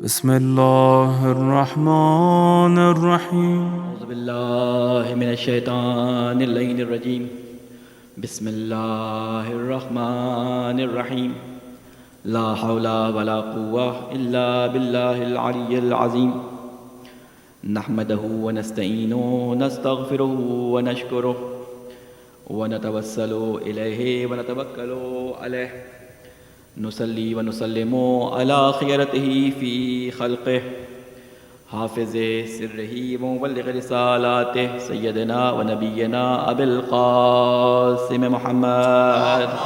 بسم اللہ الرحمن الرحیم اعوذ باللہ من الشیطان اللعین الرجیم بسم اللہ الرحمن الرحیم لا حول ولا قوة الا باللہ العلی العظیم نحمدہ ونستعینہ ونستغفرہ ونشکرہ ونتوسل الیہ ونتوکل علیہ نصلی ونسلم علی خیرتہ فی خلقہ حافظ سرہ ومبلغ رسالاتہ سیدنا ونبینا ابی القاسم محمد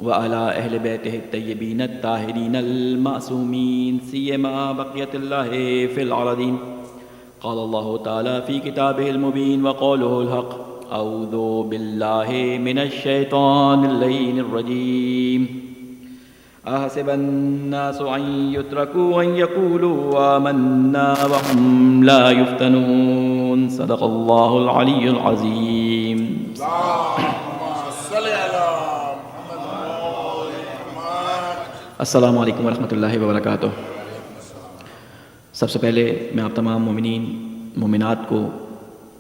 وعلی اہل بیتہ الطیبین الطاہرین المعصومین سیما بقیۃ اللہ فی الارضین قال اللہ تعالی فی کتابہ المبین وقولہ الحق اعوذ باللہ من الشیطان اللعین الرجیم احسب الناس ان یترکوا ان یقولوا آمنا وهم لا یفتنون صدق اللہ العلی العظیم السلام علیکم ورحمۃ اللہ وبرکاتہ۔ سب سے پہلے میں آپ تمام مومنین مومنات کو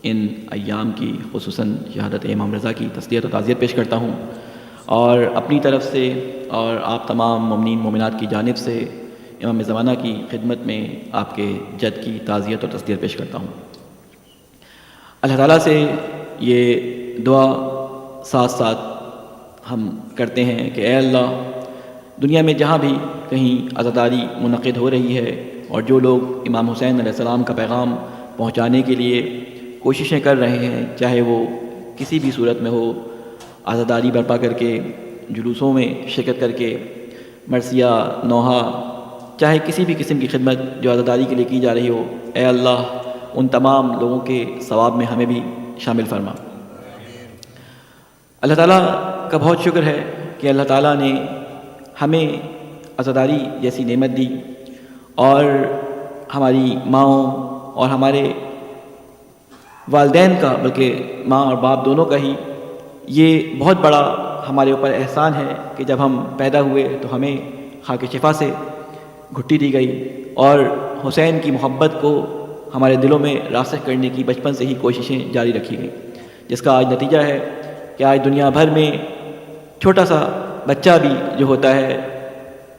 ان ایام کی خصوصاً شہادت امام رضا کی تسلیت و تعزیت پیش کرتا ہوں، اور اپنی طرف سے اور آپ تمام مومنین مومنات کی جانب سے امام زمانہ کی خدمت میں آپ کے جد کی تعزیت اور تسلیت پیش کرتا ہوں۔ اللہ تعالیٰ سے یہ دعا ساتھ ساتھ ہم کرتے ہیں کہ اے اللہ، دنیا میں جہاں بھی کہیں عزاداری منعقد ہو رہی ہے اور جو لوگ امام حسین علیہ السلام کا پیغام پہنچانے کے لیے کوششیں کر رہے ہیں، چاہے وہ کسی بھی صورت میں ہو، عزاداری برپا کر کے، جلوسوں میں شرکت کر کے، مرثیہ نوحہ، چاہے کسی بھی قسم کی خدمت جو عزاداری کے لیے کی جا رہی ہو، اے اللہ ان تمام لوگوں کے ثواب میں ہمیں بھی شامل فرما۔ اللہ تعالیٰ کا بہت شکر ہے کہ اللہ تعالیٰ نے ہمیں عزاداری جیسی نعمت دی، اور ہماری ماؤں اور ہمارے والدین کا، بلکہ ماں اور باپ دونوں کا ہی یہ بہت بڑا ہمارے اوپر احسان ہے کہ جب ہم پیدا ہوئے تو ہمیں خاک شفا سے گھٹی دی گئی، اور حسین کی محبت کو ہمارے دلوں میں راسخ کرنے کی بچپن سے ہی کوششیں جاری رکھی گئیں، جس کا آج نتیجہ ہے کہ آج دنیا بھر میں چھوٹا سا بچہ بھی جو ہوتا ہے،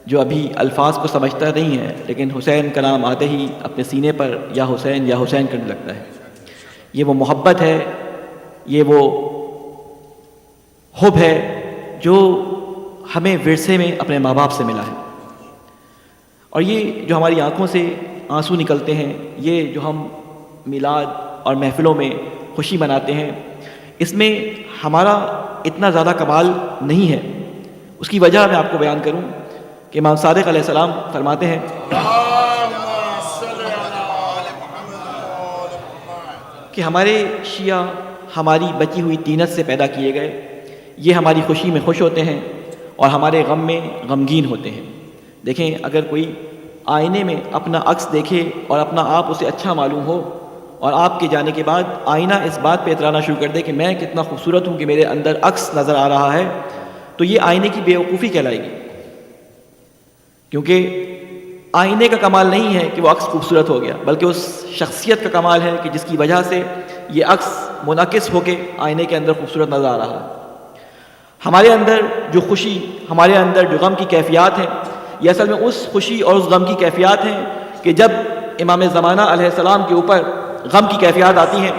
جو ابھی الفاظ کو سمجھتا نہیں ہے، لیکن حسین کا نام آتے ہی اپنے سینے پر یا حسین کرنے لگتا ہے۔ یہ وہ محبت ہے، یہ وہ حب ہے جو ہمیں ورثے میں اپنے ماں باپ سے ملا ہے، اور یہ جو ہماری آنکھوں سے آنسو نکلتے ہیں، یہ جو ہم میلاد اور محفلوں میں خوشی مناتے ہیں، اس میں ہمارا اتنا زیادہ کمال نہیں ہے۔ اس کی وجہ میں آپ کو بیان کروں کہ امام صادق علیہ السلام فرماتے ہیں کہ ہمارے شیعہ ہماری بچی ہوئی طینت سے پیدا کیے گئے، یہ ہماری خوشی میں خوش ہوتے ہیں اور ہمارے غم میں غمگین ہوتے ہیں۔ دیکھیں، اگر کوئی آئینے میں اپنا عکس دیکھے اور اپنا آپ اسے اچھا معلوم ہو، اور آپ کے جانے کے بعد آئینہ اس بات پہ اترانا شروع کر دے کہ میں کتنا خوبصورت ہوں کہ میرے اندر عکس نظر آ رہا ہے، تو یہ آئینے کی بے وقوفی کہلائے گی، کیونکہ آئینے کا کمال نہیں ہے کہ وہ عکس خوبصورت ہو گیا، بلکہ اس شخصیت کا کمال ہے کہ جس کی وجہ سے یہ عکس منعکس ہو کے آئینے کے اندر خوبصورت نظر آ رہا ہے۔ ہمارے اندر جو خوشی، ہمارے اندر جو غم کی کیفیات ہیں، یہ اصل میں اس خوشی اور اس غم کی کیفیات ہیں کہ جب امام زمانہ علیہ السلام کے اوپر غم کی کیفیات آتی ہیں،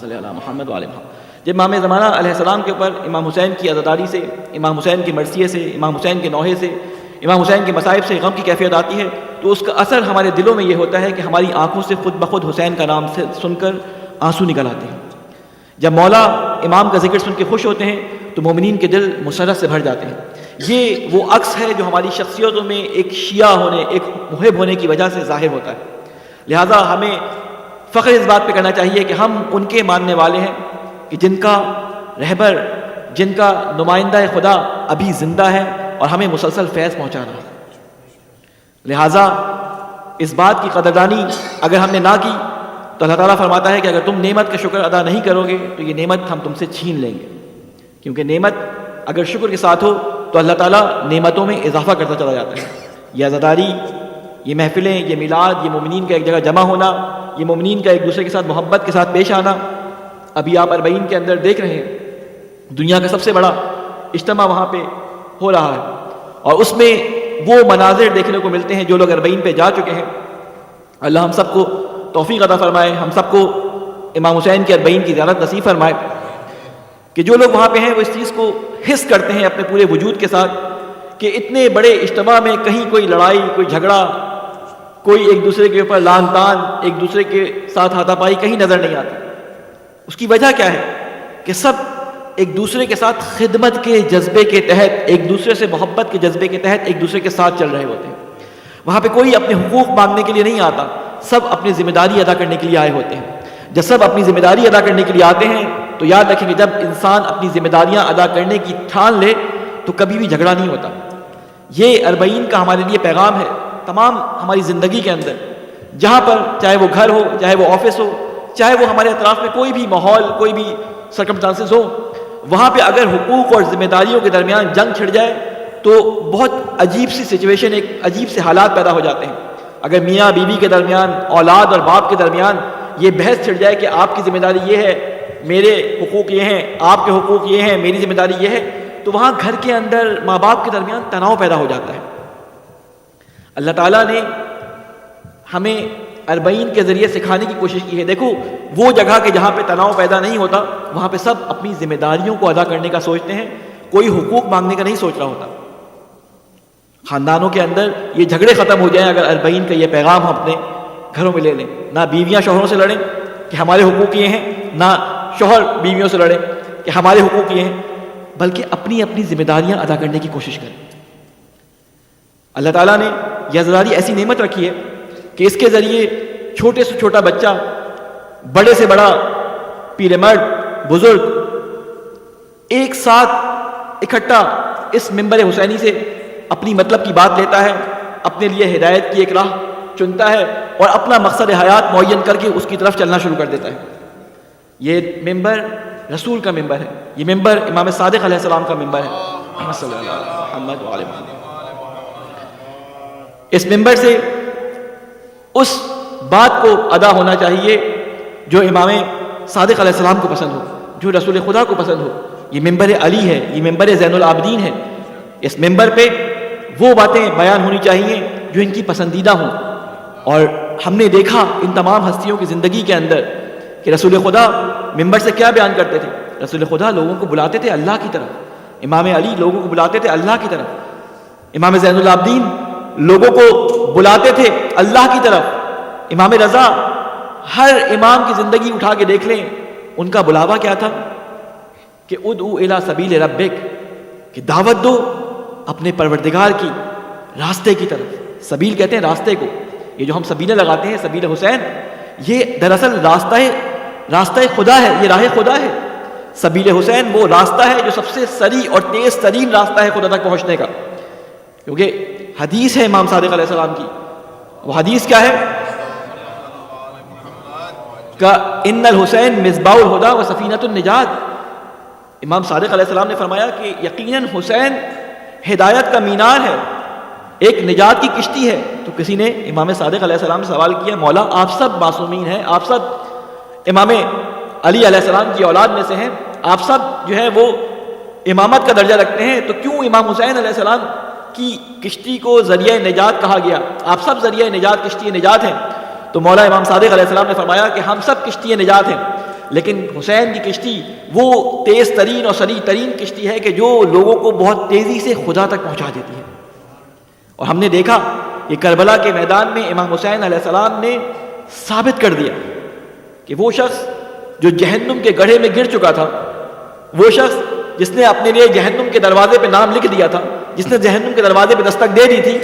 صلی اللہ محمد وعلیہ محمد، جب امام زمانہ علیہ السلام کے اوپر امام حسین کی عزاداری سے، امام حسین کی مرثیے سے، امام حسین کے نوحے سے، امام حسین کے مصائب سے غم کی کیفیت آتی ہے، تو اس کا اثر ہمارے دلوں میں یہ ہوتا ہے کہ ہماری آنکھوں سے خود بخود حسین کا نام سن کر آنسو نکل آتے ہیں۔ جب مولا امام کا ذکر سن کے خوش ہوتے ہیں تو مومنین کے دل مسرت سے بھر جاتے ہیں۔ یہ وہ عکس ہے جو ہماری شخصیتوں میں ایک شیعہ ہونے، ایک محب ہونے کی وجہ سے ظاہر ہوتا ہے۔ لہٰذا ہمیں فخر اس بات پہ کرنا چاہیے کہ ہم ان کے ماننے والے ہیں کہ جن کا رہبر، جن کا نمائندہ خدا ابھی زندہ ہے اور ہمیں مسلسل فیض پہنچا رہا ہے۔ لہٰذا اس بات کی قدردانی اگر ہم نے نہ کی تو اللہ تعالیٰ فرماتا ہے کہ اگر تم نعمت کا شکر ادا نہیں کرو گے تو یہ نعمت ہم تم سے چھین لیں گے، کیونکہ نعمت اگر شکر کے ساتھ ہو تو اللہ تعالیٰ نعمتوں میں اضافہ کرتا چلا جاتا ہے. یہ عزاداری، یہ محفلیں، یہ میلاد، یہ مومنین کا ایک جگہ جمع ہونا، یہ مومنین کا ایک دوسرے کے ساتھ محبت کے ساتھ پیش آنا. ابھی آپ 40 کے اندر دیکھ رہے ہیں دنیا کا سب سے بڑا اجتماع وہاں پہ ہو رہا ہے، اور اس میں وہ مناظر دیکھنے کو ملتے ہیں جو لوگ 40 پہ جا چکے ہیں. اللہ ہم سب کو توفیق عطا فرمائے، ہم سب کو امام حسین کی 40 کی زیارت نصیب فرمائے کہ جو لوگ وہاں پہ ہیں وہ اس چیز کو حس کرتے ہیں اپنے پورے وجود کے ساتھ کہ اتنے بڑے اجتماع میں کہیں کوئی لڑائی، کوئی جھگڑا، کوئی ایک دوسرے کے اوپر لان تان، ایک دوسرے کے ساتھ ہاتھا پائی کہیں نظر نہیں آتی. اس کی وجہ کیا ہے کہ سب ایک دوسرے کے ساتھ خدمت کے جذبے کے تحت، ایک دوسرے سے محبت کے جذبے کے تحت ایک دوسرے کے ساتھ چل رہے ہوتے ہیں. وہاں پہ کوئی اپنے حقوق مانگنے کے لیے نہیں آتا، سب اپنی ذمہ داری ادا کرنے کے لیے آئے ہوتے ہیں. جب سب اپنی ذمہ داری ادا کرنے کے لیے آتے ہیں تو یاد رکھیں کہ جب انسان اپنی ذمہ داریاں ادا کرنے کی ٹھان لے تو کبھی بھی جھگڑا نہیں ہوتا. یہ 40 کا ہمارے لیے پیغام ہے. تمام ہماری زندگی کے اندر جہاں پر چاہے وہ گھر ہو، چاہے وہ آفس ہو، چاہے وہ ہمارے اطراف میں کوئی بھی ماحول، کوئی بھی سرکمسٹانسز ہو، وہاں پہ اگر حقوق اور ذمہ داریوں کے درمیان جنگ چھڑ جائے تو بہت عجیب سی سچویشن، ایک عجیب سے حالات پیدا ہو جاتے ہیں. اگر میاں بیوی کے درمیان، اولاد اور باپ کے درمیان یہ بحث چھڑ جائے کہ آپ کی ذمہ داری یہ ہے، میرے حقوق یہ ہیں، آپ کے حقوق یہ ہیں، میری ذمہ داری یہ ہے، تو وہاں گھر کے اندر ماں باپ کے درمیان تناؤ پیدا ہو جاتا ہے. اللہ تعالیٰ نے ہمیں 40 کے ذریعے سکھانے کی کوشش کی ہے. دیکھو وہ جگہ کہ جہاں پہ تناؤ پیدا نہیں ہوتا، وہاں پہ سب اپنی ذمہ داریوں کو ادا کرنے کا سوچتے ہیں، کوئی حقوق مانگنے کا نہیں سوچ رہا ہوتا. خاندانوں کے اندر یہ جھگڑے ختم ہو جائیں اگر 40 کا یہ پیغام ہم اپنے گھروں میں لے لیں. نہ بیویاں شوہروں سے لڑیں کہ ہمارے حقوق یہ ہیں، نہ شوہر بیویوں سے لڑیں کہ ہمارے حقوق یہ ہیں، بلکہ اپنی اپنی ذمہ داریاں ادا کرنے کی کوشش کریں. اللہ تعالیٰ نے یہ عزاداری ایسی نعمت رکھی ہے کہ اس کے ذریعے چھوٹے سے چھوٹا بچہ، بڑے سے بڑا، پیر مرد، بزرگ ایک ساتھ اکٹھا اس منبر حسینی سے اپنی مطلب کی بات لیتا ہے، اپنے لیے ہدایت کی ایک راہ چنتا ہے اور اپنا مقصد حیات معین کر کے اس کی طرف چلنا شروع کر دیتا ہے. یہ منبر رسول کا منبر ہے، یہ منبر امام صادق علیہ السلام کا منبر ہے صلی اللہ علیہ محمد وعلیہ محمد. اس منبر سے اس بات کو ادا ہونا چاہیے جو امام صادق علیہ السلام کو پسند ہو، جو رسول خدا کو پسند ہو. یہ منبر علی ہے، یہ منبر زین العابدین ہے. اس منبر پہ وہ باتیں بیان ہونی چاہیے جو ان کی پسندیدہ ہوں. اور ہم نے دیکھا ان تمام ہستیوں کی زندگی کے اندر کہ رسول خدا منبر سے کیا بیان کرتے تھے. رسول خدا لوگوں کو بلاتے تھے اللہ کی طرف، امام علی لوگوں کو بلاتے تھے اللہ کی طرف، امام زین العابدین لوگوں کو بلاتے تھے اللہ کی طرف، امام رضا. ہر امام کی زندگی اٹھا کے دیکھ لیں، ان کا بلاوا کیا تھا کہ ادعو الی سبیل ربک، کہ دعوت دو اپنے پروردگار کی راستے کی طرف. سبیل کہتے ہیں راستے کو. یہ جو ہم سبیلیں لگاتے ہیں، سبیل حسین، یہ دراصل راستہ خدا ہے، یہ راہ خدا ہے. سبیل حسین وہ راستہ ہے جو سب سے سریع اور تیز ترین راستہ ہے خدا تک پہنچنے کا. کیونکہ حدیث ہے امام صادق علیہ السلام کی. وہ حدیث کیا ہے کہ ان الحسین مصباح الہدی و سفینۃ النجات. امام صادق علیہ السلام نے فرمایا کہ یقیناً حسین ہدایت کا مینار ہے، ایک نجات کی کشتی ہے. تو کسی نے امام صادق علیہ السلام سے سوال کیا، مولا آپ سب معصومین ہیں، آپ سب امام علی علیہ السلام کی اولاد میں سے ہیں، آپ سب جو ہے وہ امامت کا درجہ رکھتے ہیں، تو کیوں امام حسین علیہ السلام کی کشتی کو ذریعہ نجات کہا گیا؟ آپ سب ذریعہ نجات، کشتی نجات ہیں. تو مولا امام صادق علیہ السلام نے فرمایا کہ ہم سب کشتی نجات ہیں، لیکن حسین کی کشتی وہ تیز ترین اور سریع ترین کشتی ہے کہ جو لوگوں کو بہت تیزی سے خدا تک پہنچا دیتی ہے. اور ہم نے دیکھا کہ کربلا کے میدان میں امام حسین علیہ السلام نے ثابت کر دیا کہ وہ شخص جو جہنم کے گڑھے میں گر چکا تھا، وہ شخص جس نے اپنے لیے جہنم کے دروازے پہ نام لکھ دیا تھا، جس نے جہنم کے دروازے پہ دستک دے دی تھی،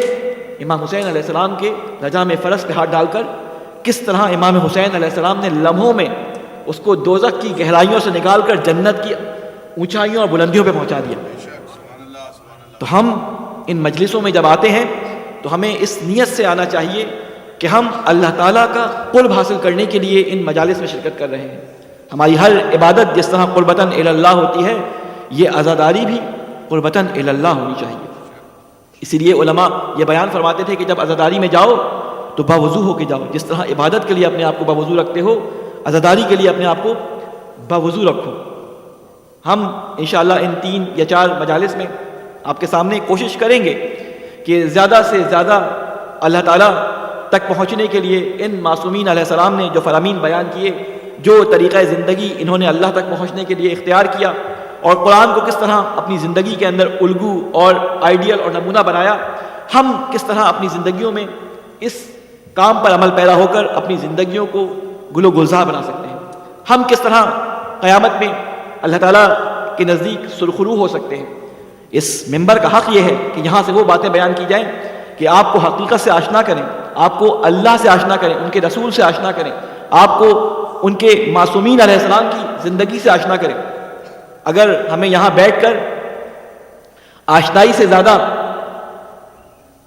امام حسین علیہ السلام کے لجام فرس پہ ہاتھ ڈال کر کس طرح امام حسین علیہ السلام نے لمحوں میں اس کو دوزخ کی گہرائیوں سے نکال کر جنت کی اونچائیوں اور بلندیوں پہ پہنچا دیا. تو ہم ان مجلسوں میں جب آتے ہیں تو ہمیں اس نیت سے آنا چاہیے کہ ہم اللہ تعالیٰ کا قرب حاصل کرنے کے لیے ان مجالس میں شرکت کر رہے ہیں. ہماری ہر عبادت جس طرح قربتاً الی اللہ ہوتی ہے، یہ عزاداری بھی قربتاً الی اللہ ہونی چاہیے. اسی لیے علماء یہ بیان فرماتے تھے کہ جب عزاداری میں جاؤ تو باوضو ہو کے جاؤ. جس طرح عبادت کے لیے اپنے آپ کو باوضو رکھتے ہو, عزاداری کے لیے اپنے آپ کو باوضو رکھو. ہم انشاءاللہ ان 3 یا 4 مجالس میں آپ کے سامنے کوشش کریں گے کہ زیادہ سے زیادہ اللہ تعالیٰ تک پہنچنے کے لیے ان معصومین علیہ السلام نے جو فرامین بیان کیے, جو طریقہ زندگی انہوں نے اللہ تک پہنچنے کے لیے اختیار کیا, اور قرآن کو کس طرح اپنی زندگی کے اندر الگو اور آئیڈیل اور نمونہ بنایا, ہم کس طرح اپنی زندگیوں میں اس کام پر عمل پیرا ہو کر اپنی زندگیوں کو گل و گلزار بنا سکتے ہیں. ہم کس طرح قیامت میں اللہ تعالیٰ کے نزدیک سرخرو ہو سکتے ہیں. اس ممبر کا حق یہ ہے کہ یہاں سے وہ باتیں بیان کی جائیں کہ آپ کو حقیقت سے آشنا کریں, آپ کو اللہ سے آشنا کریں, ان کے رسول سے آشنا کریں, آپ کو ان کے معصومین علیہ السلام کی زندگی سے آشنا کریں. اگر ہمیں یہاں بیٹھ کر آشنائی سے زیادہ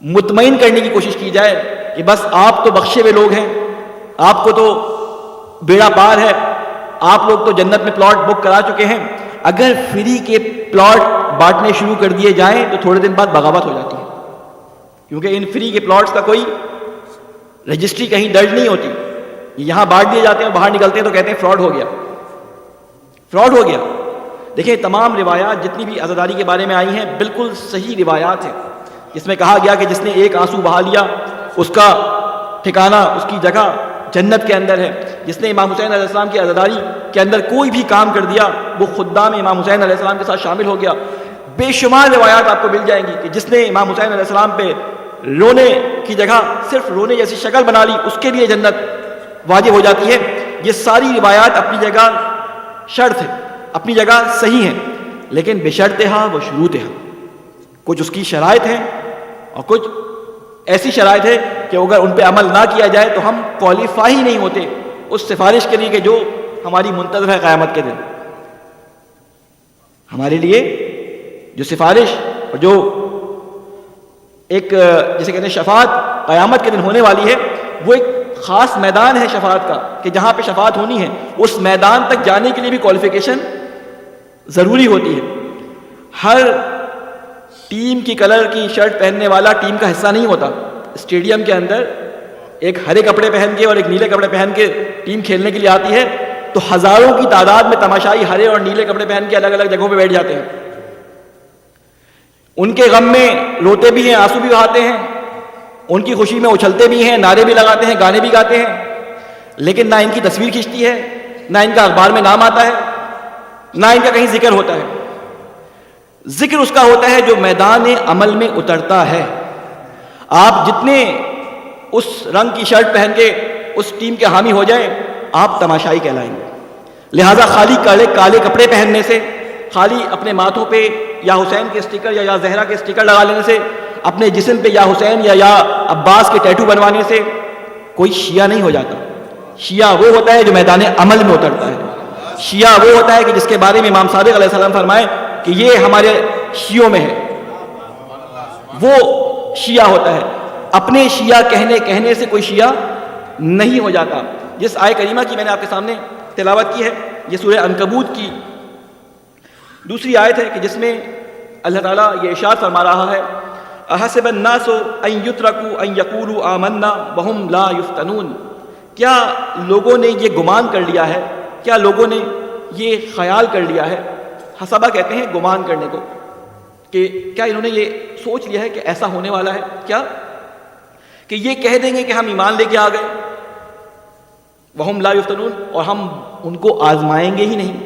مطمئن کرنے کی کوشش کی جائے کہ بس آپ تو بخشے ہوئے لوگ ہیں, آپ کو تو بیڑا پار ہے, آپ لوگ تو جنت میں پلاٹ بک کرا چکے ہیں, اگر فری کے پلاٹ بانٹنے شروع کر دیے جائیں تو تھوڑے دن بعد بغاوت ہو جاتی ہے, کیونکہ ان فری کے پلاٹس کا کوئی رجسٹری کہیں درج نہیں ہوتی. یہاں بانٹ دیے جاتے ہیں, باہر نکلتے ہیں تو کہتے ہیں فراڈ ہو گیا, فراڈ ہو گیا. دیکھیں تمام روایات جتنی بھی عزاداری کے بارے میں آئی ہیں بالکل صحیح روایات ہیں, جس میں کہا گیا کہ جس نے ایک آنسو بہا لیا اس کا ٹھکانہ, اس کی جگہ جنت کے اندر ہے. جس نے امام حسین علیہ السلام کی عزاداری کے اندر کوئی بھی کام کر دیا وہ خدام امام حسین علیہ السلام کے ساتھ شامل ہو گیا. بے شمار روایات آپ کو مل جائیں گی کہ جس نے امام حسین علیہ السلام پہ رونے کی جگہ صرف رونے جیسی شکل بنا لی اس کے لیے جنت واجب ہو جاتی ہے. یہ ساری روایات اپنی جگہ شرط ہے, اپنی جگہ صحیح ہیں, لیکن بشرطہا و شروطہا, کچھ اس کی شرائط ہیں اور کچھ ایسی شرائط ہے کہ اگر ان پہ عمل نہ کیا جائے تو ہم کوالیفائی ہی نہیں ہوتے اس سفارش کے لیے کہ جو ہماری منتظر ہے قیامت کے دن. ہمارے لیے جو سفارش اور جو ایک جسے کہتے ہیں شفاعت قیامت کے دن ہونے والی ہے, وہ ایک خاص میدان ہے شفاعت کا کہ جہاں پہ شفاعت ہونی ہے. اس میدان تک جانے کے لیے بھی کوالیفیکیشن ضروری ہوتی ہے. ہر ٹیم کی کلر کی شرٹ پہننے والا ٹیم کا حصہ نہیں ہوتا. اسٹیڈیم کے اندر ایک ہرے کپڑے پہن کے اور ایک نیلے کپڑے پہن کے ٹیم کھیلنے کے لیے آتی ہے تو ہزاروں کی تعداد میں تماشائی ہرے اور نیلے کپڑے پہن کے الگ الگ جگہوں پہ بیٹھ جاتے ہیں. ان کے غم میں روتے بھی ہیں, آنسو بھی بہاتے ہیں, ان کی خوشی میں اچھلتے بھی ہیں, نعرے بھی لگاتے ہیں, گانے بھی گاتے ہیں, لیکن نہ ان کی تصویر کھنچتی ہے, نہ ان کا اخبار میں نام آتا ہے, نہ ان کا کہیں ذکر ہوتا ہے. ذکر اس کا ہوتا ہے جو میدان عمل میں اترتا ہے. آپ جتنے اس رنگ کی شرٹ پہن کے اس ٹیم کے حامی ہو جائیں آپ تماشائی کہلائیں گے. لہٰذا خالی کالے کپڑے پہننے سے, خالی اپنے ماتھوں پہ یا حسین کے اسٹیکر یا زہرا کے اسٹیکر لگا لینے سے, اپنے جسم پہ یا حسین یا عباس کے ٹیٹو بنوانے سے کوئی شیعہ نہیں ہو جاتا. شیعہ وہ ہوتا ہے جو میدان عمل میں اترتا ہے. شیعہ وہ ہوتا ہے کہ جس کے بارے میں امام صادق علیہ السلام فرمائے کہ یہ ہمارے شیعوں میں ہے, وہ شیعہ ہوتا ہے. اپنے شیعہ کہنے سے کوئی شیعہ نہیں ہو جاتا. جس آیت کریمہ کی میں نے آپ کے سامنے تلاوت کی ہے یہ سورہ عنکبوت کی دوسری آیت ہے کہ جس میں اللہ تعالیٰ یہ ارشاد فرما رہا ہے احسب الناس ان یترکوا ان یقولوا آمنا وهم لا یفتنون. کیا لوگوں نے یہ گمان کر لیا ہے, کیا لوگوں نے یہ خیال کر لیا ہے, حسبہ کہتے ہیں گمان کرنے کو, کہ کیا انہوں نے یہ سوچ لیا ہے کہ ایسا ہونے والا ہے کیا کہ یہ کہہ دیں گے کہ ہم ایمان لے کے آ گئے, وہم لا یفتنون, اور ہم ان کو آزمائیں گے ہی نہیں.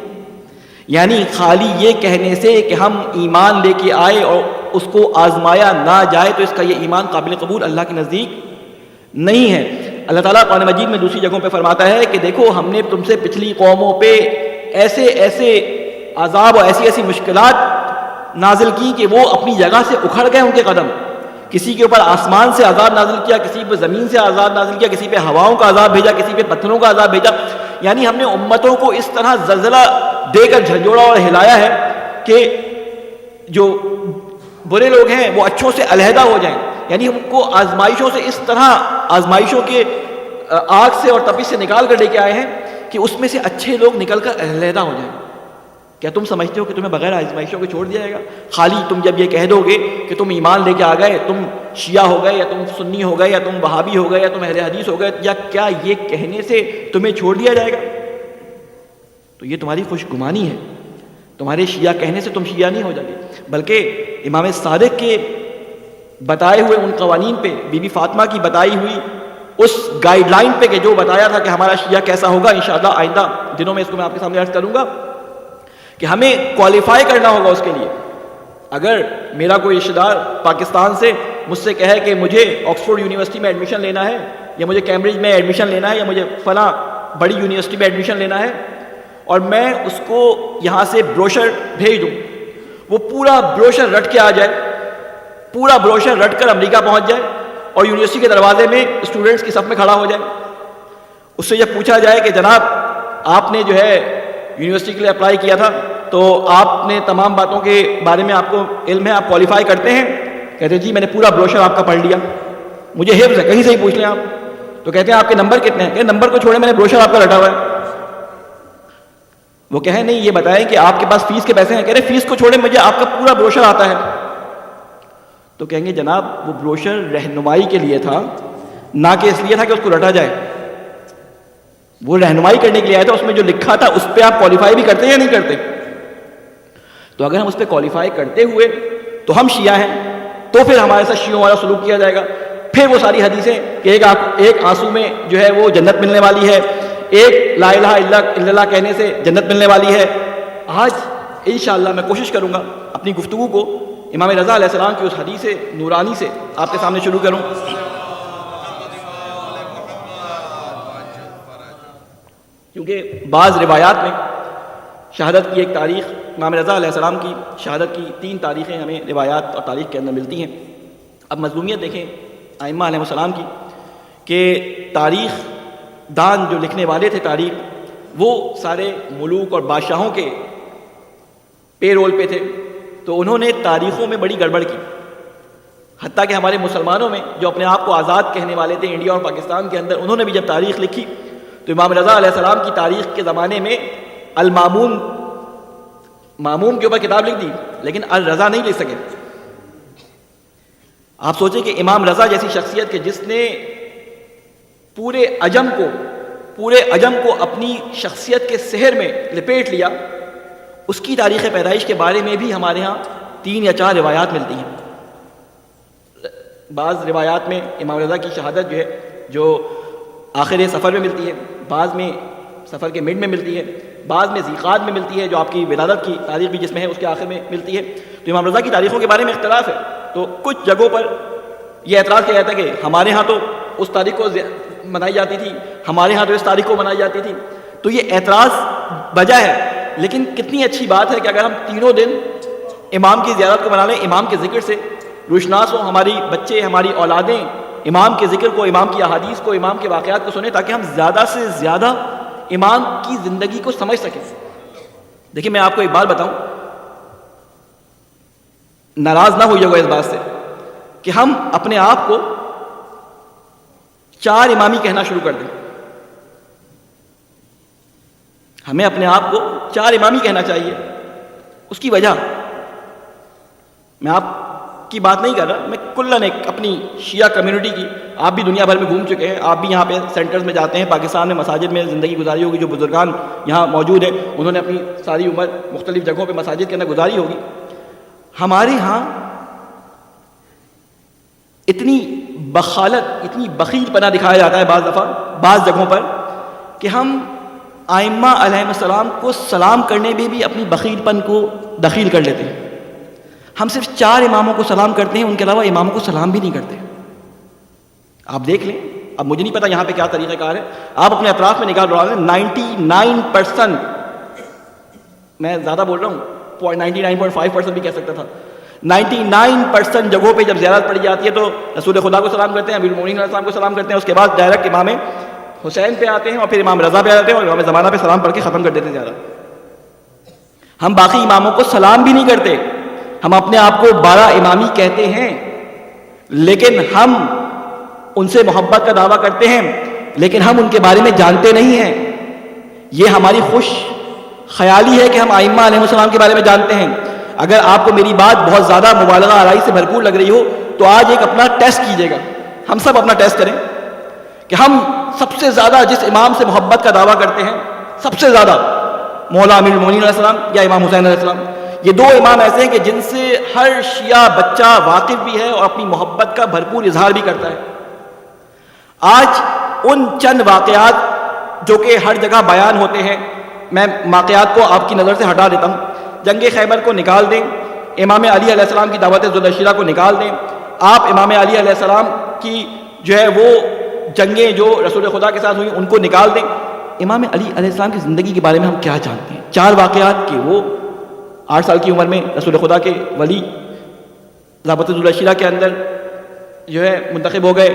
یعنی خالی یہ کہنے سے کہ ہم ایمان لے کے آئے اور اس کو آزمایا نہ جائے تو اس کا یہ ایمان قابل قبول اللہ کے نزدیک نہیں ہے. اللہ تعالیٰ قرآن مجید میں دوسری جگہوں پہ فرماتا ہے کہ دیکھو ہم نے تم سے پچھلی قوموں پہ ایسے ایسے عذاب اور ایسی ایسی مشکلات نازل کی کہ وہ اپنی جگہ سے اکھڑ گئے ان کے قدم. کسی کے اوپر آسمان سے عذاب نازل کیا, کسی پہ زمین سے عذاب نازل کیا, کسی پہ ہواؤں کا عذاب بھیجا, کسی پہ پتھروں کا عذاب بھیجا. یعنی ہم نے امتوں کو اس طرح زلزلہ دے کر جھنجھوڑا اور ہلایا ہے کہ جو برے لوگ ہیں وہ اچھوں سے علیحدہ ہو جائیں. یعنی ہم کو آزمائشوں سے اس طرح آزمائشوں کے آگ سے اور تپش سے نکال کر لے کے آئے ہیں کہ اس میں سے اچھے لوگ نکل کر علیحدہ ہو جائیں. کیا تم سمجھتے ہو کہ تمہیں بغیر آزمائشوں کے چھوڑ دیا جائے گا؟ خالی تم جب یہ کہہ دو گے کہ تم ایمان لے کے آ گئے، تم شیعہ ہو گئے یا تم سنی ہو گئے یا تم وہابی ہو گئے یا تم اہل حدیث ہو گئے، یا کیا یہ کہنے سے تمہیں چھوڑ دیا جائے گا؟ تو یہ تمہاری خوش گمانی ہے. تمہارے شیعہ کہنے سے تم شیعہ نہیں ہو جاؤ گے، بلکہ امام صادق کے بتائے ہوئے ان قوانین پہ، بی بی فاطمہ کی بتائی ہوئی اس گائیڈ لائن پہ کہ جو بتایا تھا کہ ہمارا شیعہ کیسا ہوگا، انشاءاللہ آئندہ دنوں میں اس کو میں آپ کے سامنے عرض کروں گا کہ ہمیں کوالیفائی کرنا ہوگا اس کے لیے. اگر میرا کوئی رشتہ دار پاکستان سے مجھ سے کہے کہ مجھے آکسفورڈ یونیورسٹی میں ایڈمیشن لینا ہے، یا مجھے کیمبرج میں ایڈمیشن لینا ہے، یا مجھے فلاں بڑی یونیورسٹی میں ایڈمیشن لینا ہے، اور میں اس کو یہاں سے بروشر بھیج دوں، وہ پورا بروشر رٹ کے آ جائے، پورا بروشر رٹ کر امریکہ پہنچ جائے اور یونیورسٹی کے دروازے میں اسٹوڈنٹس کی صف میں کھڑا ہو جائے، اس سے جب پوچھا جائے کہ جناب آپ نے جو ہے یونیورسٹی کے لیے اپلائی کیا تھا تو آپ نے تمام باتوں کے بارے میں آپ کو علم ہے، آپ کوالیفائی کرتے ہیں؟ کہتے ہیں جی میں نے پورا بروشر آپ کا پڑھ لیا، مجھے حفظ ہے، کہیں سے ہی پوچھ لیں آپ. تو کہتے ہیں آپ کے نمبر کتنے ہیں؟ کہ نمبر کو چھوڑیں، میں نے بروشر آپ کا رٹا ہوا ہے. وہ کہیں نہیں، یہ بتائیں کہ آپ کے پاس فیس کے پیسے ہیں؟ کہہ رہے فیس کو چھوڑیں، مجھے آپ کا پورا بروشر آتا ہے. تو کہیں گے جناب وہ بروشر رہنمائی کے لیے تھا، نہ کہ اس لیے تھا کہ اس کو رٹا جائے. وہ رہنمائی کرنے کے لیے آیا تھا، اس میں جو لکھا تھا اس پہ آپ کوالیفائی بھی کرتے ہیں یا نہیں کرتے؟ تو اگر ہم اس پہ کوالیفائی کرتے ہوئے تو ہم شیعہ ہیں، تو پھر ہمارے ساتھ شیعوں والا سلوک کیا جائے گا. پھر وہ ساری حدیثیں کہ ایک آنسو میں جو ہے وہ جنت ملنے والی ہے، ایک لا الہ الا اللہ کہنے سے جنت ملنے والی ہے. آج انشاءاللہ میں کوشش کروں گا اپنی گفتگو کو امام رضا علیہ السلام کی اس حدیث نورانی سے آپ کے سامنے شروع کروں. کیونکہ بعض روایات میں شہادت کی ایک تاریخ، امام رضا علیہ السلام کی شہادت کی 3 تاریخیں ہمیں روایات اور تاریخ کے اندر ملتی ہیں. اب مظلومیت دیکھیں ائمہ علیہ السلام کی کہ تاریخ دان جو لکھنے والے تھے تاریخ، وہ سارے ملوک اور بادشاہوں کے پے رول پہ تھے، تو انہوں نے تاریخوں میں بڑی گڑبڑ کی. حتیٰ کہ ہمارے مسلمانوں میں جو اپنے آپ کو آزاد کہنے والے تھے انڈیا اور پاکستان کے اندر، انہوں نے بھی جب تاریخ لکھی تو امام رضا علیہ السلام کی تاریخ کے زمانے میں المامون، مامون کے اوپر کتاب لکھ دی لیکن الرضا نہیں لکھ سکے. آپ سوچیں کہ امام رضا جیسی شخصیت کہ جس نے پورے عجم کو اپنی شخصیت کے سحر میں لپیٹ لیا، اس کی تاریخ پیدائش کے بارے میں بھی ہمارے ہاں 3 یا 4 روایات ملتی ہیں. بعض روایات میں امام رضا کی شہادت جو ہے جو آخر سفر میں ملتی ہے، بعض میں سفر کے مڈ میں ملتی ہے، بعض میں ذیقعد میں ملتی ہے جو آپ کی ولادت کی تاریخ بھی جس میں ہے اس کے آخر میں ملتی ہے. تو امام رضا کی تاریخوں کے بارے میں اختلاف ہے. تو کچھ جگہوں پر یہ اعتراض کیا جاتا ہے کہ ہمارے ہاں تو اس تاریخ کو منائی جاتی تھی، ہمارے ہاں تو اس تاریخ کو منائی جاتی تھی. تو یہ اعتراض بجا ہے، لیکن کتنی اچھی بات ہے کہ اگر ہم تینوں دن امام کی زیارت کو منا لیں، امام کے ذکر سے روشناس ہوں، ہماری بچے، ہماری اولادیں امام کے ذکر کو، امام کی احادیث کو، امام کے واقعات کو سنیں، تاکہ ہم زیادہ سے زیادہ امام کی زندگی کو سمجھ سکیں. دیکھیں میں آپ کو ایک بات بتاؤں، ناراض نہ ہوئیے گا اس بات سے کہ ہم اپنے آپ کو 4 امامی کہنا شروع کر دیں. ہمیں اپنے آپ کو 4 امامی کہنا چاہیے. اس کی وجہ میں آپ کی بات نہیں کر رہا، میں کلن ایک اپنی شیعہ کمیونٹی کی، آپ بھی دنیا بھر میں گھوم چکے ہیں، آپ بھی یہاں پہ سینٹرز میں جاتے ہیں، پاکستان میں مساجد میں زندگی گزاری ہوگی، جو بزرگان یہاں موجود ہیں انہوں نے اپنی ساری عمر مختلف جگہوں پہ مساجد کے اندر گزاری ہوگی. ہمارے ہاں اتنی بخالت، اتنی بخیل پنا دکھایا جاتا ہے بعض دفعہ بعض جگہوں پر کہ ہم ائمہ علیہ السلام کو سلام کرنے میں بھی اپنی بخیل پن کو دخیل کر لیتے ہیں. ہم صرف 4 اماموں کو سلام کرتے ہیں، ان کے علاوہ اماموں کو سلام بھی نہیں کرتے. آپ دیکھ لیں، اب مجھے نہیں پتا یہاں پہ کیا طریقہ کار ہے، آپ اپنے اطراف میں نگاہ ڈال لیں، 99%، میں زیادہ بول رہا ہوں، 99.5% بھی کہہ سکتا تھا، 99% جگہوں پہ جب زیارت پڑی جاتی ہے تو رسول خدا کو سلام کرتے ہیں، امیر المومنین علیہ السلام کو سلام کرتے ہیں، اس کے بعد ڈائریکٹ امام حسین پہ آتے ہیں اور پھر امام رضا پہ آتے ہیں اور امام زمانہ پہ سلام پڑھ کے ختم کر دیتے ہیں زیارت. ہم باقی اماموں کو سلام بھی نہیں کرتے. ہم اپنے آپ کو 12 امامی کہتے ہیں، لیکن ہم ان سے محبت کا دعویٰ کرتے ہیں، لیکن ہم ان کے بارے میں جانتے نہیں ہیں. یہ ہماری خوش خیالی ہے کہ ہم ائمہ علیہ السلام کے بارے میں جانتے ہیں. اگر آپ کو میری بات بہت زیادہ مبالغہ آرائی سے بھرپور لگ رہی ہو تو آج ایک اپنا ٹیسٹ کیجیے گا. ہم سب اپنا ٹیسٹ کریں کہ ہم سب سے زیادہ جس امام سے محبت کا دعویٰ کرتے ہیں, سب سے زیادہ مولا امیر المومنین علیہ السلام یا امام حسین علیہ السلام. یہ دو امام ایسے ہیں کہ جن سے ہر شیعہ بچہ واقف بھی ہے اور اپنی محبت کا بھرپور اظہار بھی کرتا ہے. آج ان چند واقعات جو کہ ہر جگہ بیان ہوتے ہیں, میں واقعات کو آپ کی نظر سے ہٹا دیتا ہوں. جنگ خیبر کو نکال دیں, امام علی علیہ السلام کی دعوت ذوالعشیرہ کو نکال دیں, آپ امام علی علیہ السلام کی جو ہے وہ جنگیں جو رسول خدا کے ساتھ ہوئی ان کو نکال دیں. امام علی علیہ السلام کی زندگی کے بارے میں ہم کیا جانتے ہیں؟ 4 واقعات کہ وہ 8 سال کی عمر میں رسول خدا کے ولی ضابطۃ ذوالعشیرہ کے اندر جو ہے منتخب ہو گئے.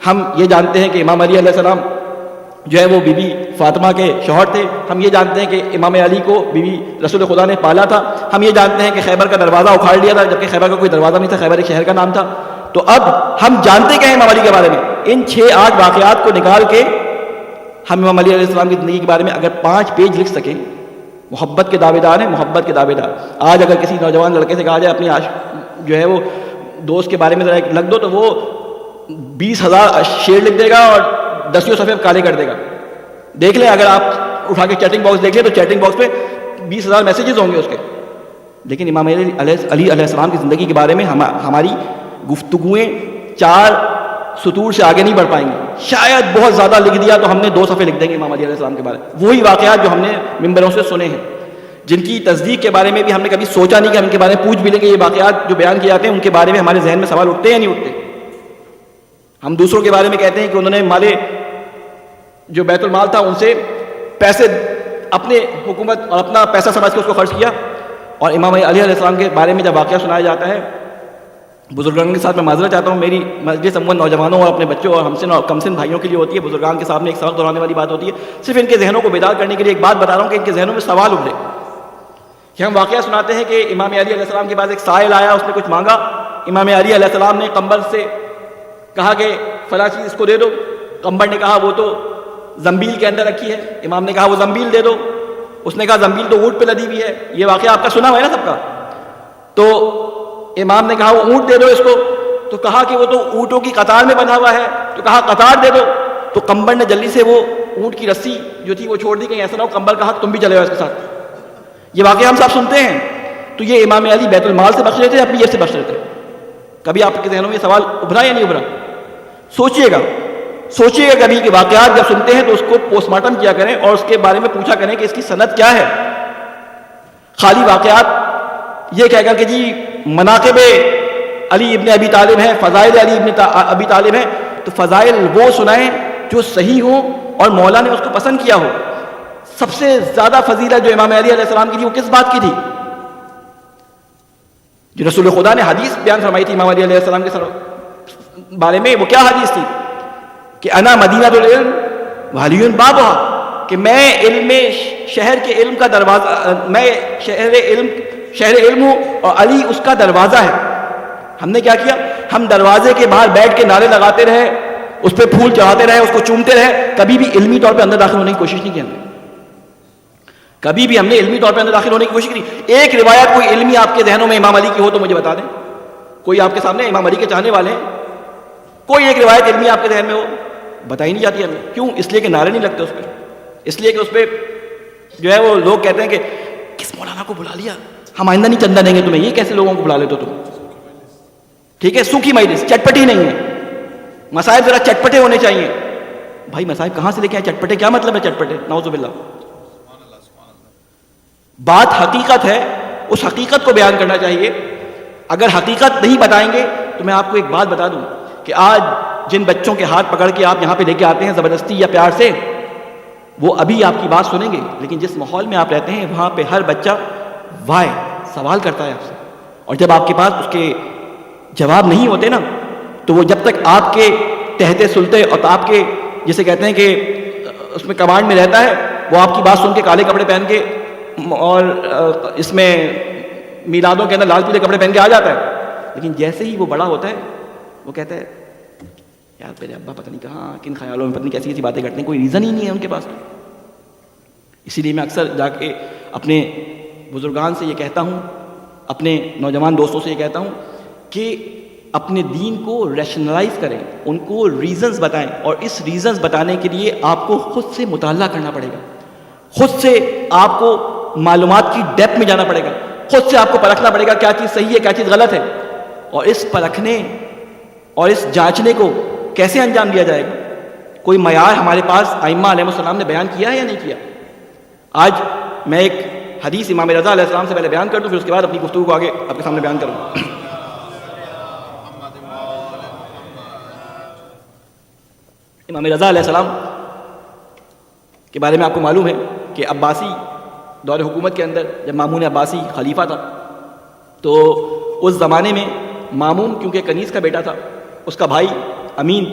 ہم یہ جانتے ہیں کہ امام علی علیہ السلام جو ہے وہ بی بی فاطمہ کے شوہر تھے. ہم یہ جانتے ہیں کہ امام علی کو بی بی رسول خدا نے پالا تھا. ہم یہ جانتے ہیں کہ خیبر کا دروازہ اکھاڑ لیا تھا, جبکہ خیبر کا کوئی دروازہ نہیں تھا, خیبر ایک شہر کا نام تھا. تو اب ہم جانتے کیا ہیں امام علی کے بارے میں؟ ان 6-8 واقعات کو نکال کے ہم امام علی علیہ السلام کی زندگی کے بارے میں اگر 5 پیج لکھ سکیں. محبت کے دعوے دار ہیں, محبت کے دعوے دار. آج اگر کسی نوجوان لڑکے سے کہا جائے اپنی جو ہے وہ دوست کے بارے میں ذرا لکھ دو, تو وہ 20,000 شعر لکھ دے گا اور 10 صفحے کالے کر دے گا. دیکھ لیں, اگر آپ اٹھا کے چیٹنگ باکس دیکھ لیں تو چیٹنگ باکس پہ 20,000 میسیجز ہوں گے اس کے. لیکن امام علی علیہ السلام کی زندگی کے بارے میں ہماری گفتگویں 4 سطور سے آگے نہیں بڑھ پائیں گے. شاید بہت زیادہ لکھ دیا تو ہم نے 2 صفحے لکھ دیں گے امام علی علیہ السلام کے بارے میں. وہی واقعات جو ہم نے ممبروں سے سنے ہیں, جن کی تصدیق کے بارے میں بھی ہم نے کبھی سوچا نہیں کہ ہم ان کے بارے میں پوچھ بھی لیں کہ یہ واقعات جو بیان کیے جاتے ہیں ان کے بارے میں ہمارے ذہن میں سوال اٹھتے ہیں یا نہیں اٹھتے. ہم دوسروں کے بارے میں کہتے ہیں کہ انہوں نے مالے جو بیت المال تھا ان سے پیسے اپنے حکومت اور اپنا پیسہ سمجھ کے اس کو خرچ کیا. اور امام علی علیہ السلام کے بارے میں جب واقعہ سنایا جاتا ہے, بزرگان کے ساتھ میں معذرت چاہتا ہوں, میری مجلس عموماً نوجوانوں اور اپنے بچوں اور ہم سے کم سن بھائیوں کے لیے ہوتی ہے. بزرگان کے سامنے ایک سوال دہرانے والی بات ہوتی ہے. صرف ان کے ذہنوں کو بیدار کرنے کے لیے ایک بات بتا رہا ہوں کہ ان کے ذہنوں میں سوال ابھرے. کہ ہم واقعہ سناتے ہیں کہ امام علی علیہ السلام کے پاس ایک سائل آیا, اس نے کچھ مانگا. امام علی علیہ السلام نے قمبر سے کہا کہ فلاں چیز اس کو دے دو. قمبر نے کہا وہ تو زنبیل کے اندر رکھی ہے. امام نے کہا وہ زنبیل دے دو. اس نے کہا زنبیل تو اونٹ پہ لدی ہوئی ہے. یہ واقعہ آپ کا سنا ہوا ہے نا سب کا. تو امام نے کہا وہ اونٹ دے دو اس کو. تو کہا کہ وہ تو اونٹوں کی قطار میں بنا ہوا ہے. تو کہا قطار دے دو. تو قمبر نے جلدی سے وہ اونٹ کی رسی جو تھی وہ چھوڑ دی, کہیں ایسا نہ ہو قمبر کہا تم بھی چلے جاؤ اس کے ساتھ. یہ واقعہ ہم سب سنتے ہیں. تو یہ امام علی بیت المال سے بخش رہے تھے, اپنی جیب سے بخش رہے تھے. کبھی آپ کے ذہنوں میں یہ سوال ابھرا یا نہیں ابھرا؟ سوچئے گا کبھی کہ واقعات جب سنتے ہیں تو اس کو پوسٹ مارٹم کیا کریں اور اس کے بارے میں پوچھا کریں کہ اس کی سند کیا ہے. خالی واقعات یہ کہہ کر کہ جی مناقب علی ابن ابی طالب ہیں, فضائل علی ابن ابی طالب ہیں, تو فضائل وہ سنائیں جو صحیح ہوں اور مولا نے اس کو پسند کیا ہو. سب سے زیادہ فضیلت جو امام علی علیہ السلام کی تھی وہ کس بات کی تھی؟ جو رسول خدا نے حدیث بیان فرمائی تھی امام علی علیہ السلام کے بارے میں, وہ کیا حدیث تھی؟ کہ انا مدینۃ العلم وعلی بابھا, کہ میں شہر کے علم کا دروازہ, میں شہر علم ہوں اور علی اس کا دروازہ ہے. ہم نے کیا کیا؟ ہم دروازے کے باہر بیٹھ کے نعرے لگاتے رہے, اس پہ پھول چڑھاتے رہے, اس کو چومتے رہے, کبھی بھی علمی طور پہ اندر داخل ہونے کی کوشش نہیں کی ہم نے. کبھی بھی ہم نے علمی طور پہ اندر داخل ہونے کی کوشش کی. ایک روایت کوئی علمی آپ کے ذہنوں میں امام علی کی ہو تو مجھے بتا دیں. کوئی آپ کے سامنے امام علی کے چاہنے والے ہیں, کوئی ایک روایت علمی آپ کے ذہن میں ہو؟ بتائی نہیں جاتی ہمیں. کیوں؟ اس لیے کہ نعرے نہیں لگتے اس پہ, اس لیے کہ اس پہ جو ہے وہ لوگ کہتے ہیں کہ کس مولانا کو بلا لیا, ہم آئندہ نہیں چندہ دیں گے تمہیں. یہ کیسے لوگوں کو بلا لیتے ہو تم؟ ٹھیک ہے, سوکھی مجلس, چٹپٹی نہیں ہے. مسائل ذرا چٹپٹے ہونے چاہیے. بھائی مسائل کہاں سے لے کے آئے چٹپٹے؟ کیا مطلب ہے چٹپٹے؟ نعوذ باللہ. بات حقیقت ہے, اس حقیقت کو بیان کرنا چاہیے. اگر حقیقت نہیں بتائیں گے تو میں آپ کو ایک بات بتا دوں کہ آج جن بچوں کے ہاتھ پکڑ کے آپ یہاں پہ لے کے آتے ہیں زبردستی یا پیار سے, وہ ابھی آپ کی بات سنیں گے, لیکن جس ماحول میں آپ رہتے ہیں وہاں پہ ہر بچہ وائے سوال کرتا ہے آپ سے, اور جب آپ کے پاس اس کے جواب نہیں ہوتے نا, تو وہ جب تک آپ کے تحت سلطے اور آپ کے جسے کہتے ہیں کہ اس میں کمانڈ میں رہتا ہے, وہ آپ کی بات سن کے کالے کپڑے پہن کے اور اس میں میلادوں کے اندر لال پیلے کپڑے پہن کے آ جاتا ہے. لیکن جیسے ہی وہ بڑا ہوتا ہے وہ کہتا ہے یار میرے ابا پتہ نہیں کہاں کن خیالوں میں پتہ نہیں کیسی کیسی باتیں کرتے ہیں, کوئی ریزن ہی نہیں ہے ان کے پاس. اسی لیے میں اکثر جا کے اپنے بزرگان سے یہ کہتا ہوں، اپنے نوجوان دوستوں سے یہ کہتا ہوں کہ اپنے دین کو ریشنلائز کریں، ان کو ریزنز بتائیں، اور اس ریزنز بتانے کے لیے آپ کو خود سے مطالعہ کرنا پڑے گا، خود سے آپ کو معلومات کی ڈیپتھ میں جانا پڑے گا، خود سے آپ کو پرکھنا پڑے گا کیا چیز صحیح ہے کیا چیز غلط ہے، اور اس پرکھنے اور اس جانچنے کو کیسے انجام دیا جائے گا؟ کوئی معیار ہمارے پاس ائمہ علیہ السلام نے بیان کیا ہے یا نہیں کیا؟ آج میں ایک حدیث امام رضا علیہ السلام سے پہلے بیان کر دوں، پھر اس کے بعد اپنی گفتگو کو آگے آپ کے سامنے بیان کروں. امام رضا علیہ السلام کے بارے میں آپ کو معلوم ہے کہ عباسی دور حکومت کے اندر جب مامون عباسی خلیفہ تھا تو اس زمانے میں مامون کیونکہ کنیز کا بیٹا تھا، اس کا بھائی امین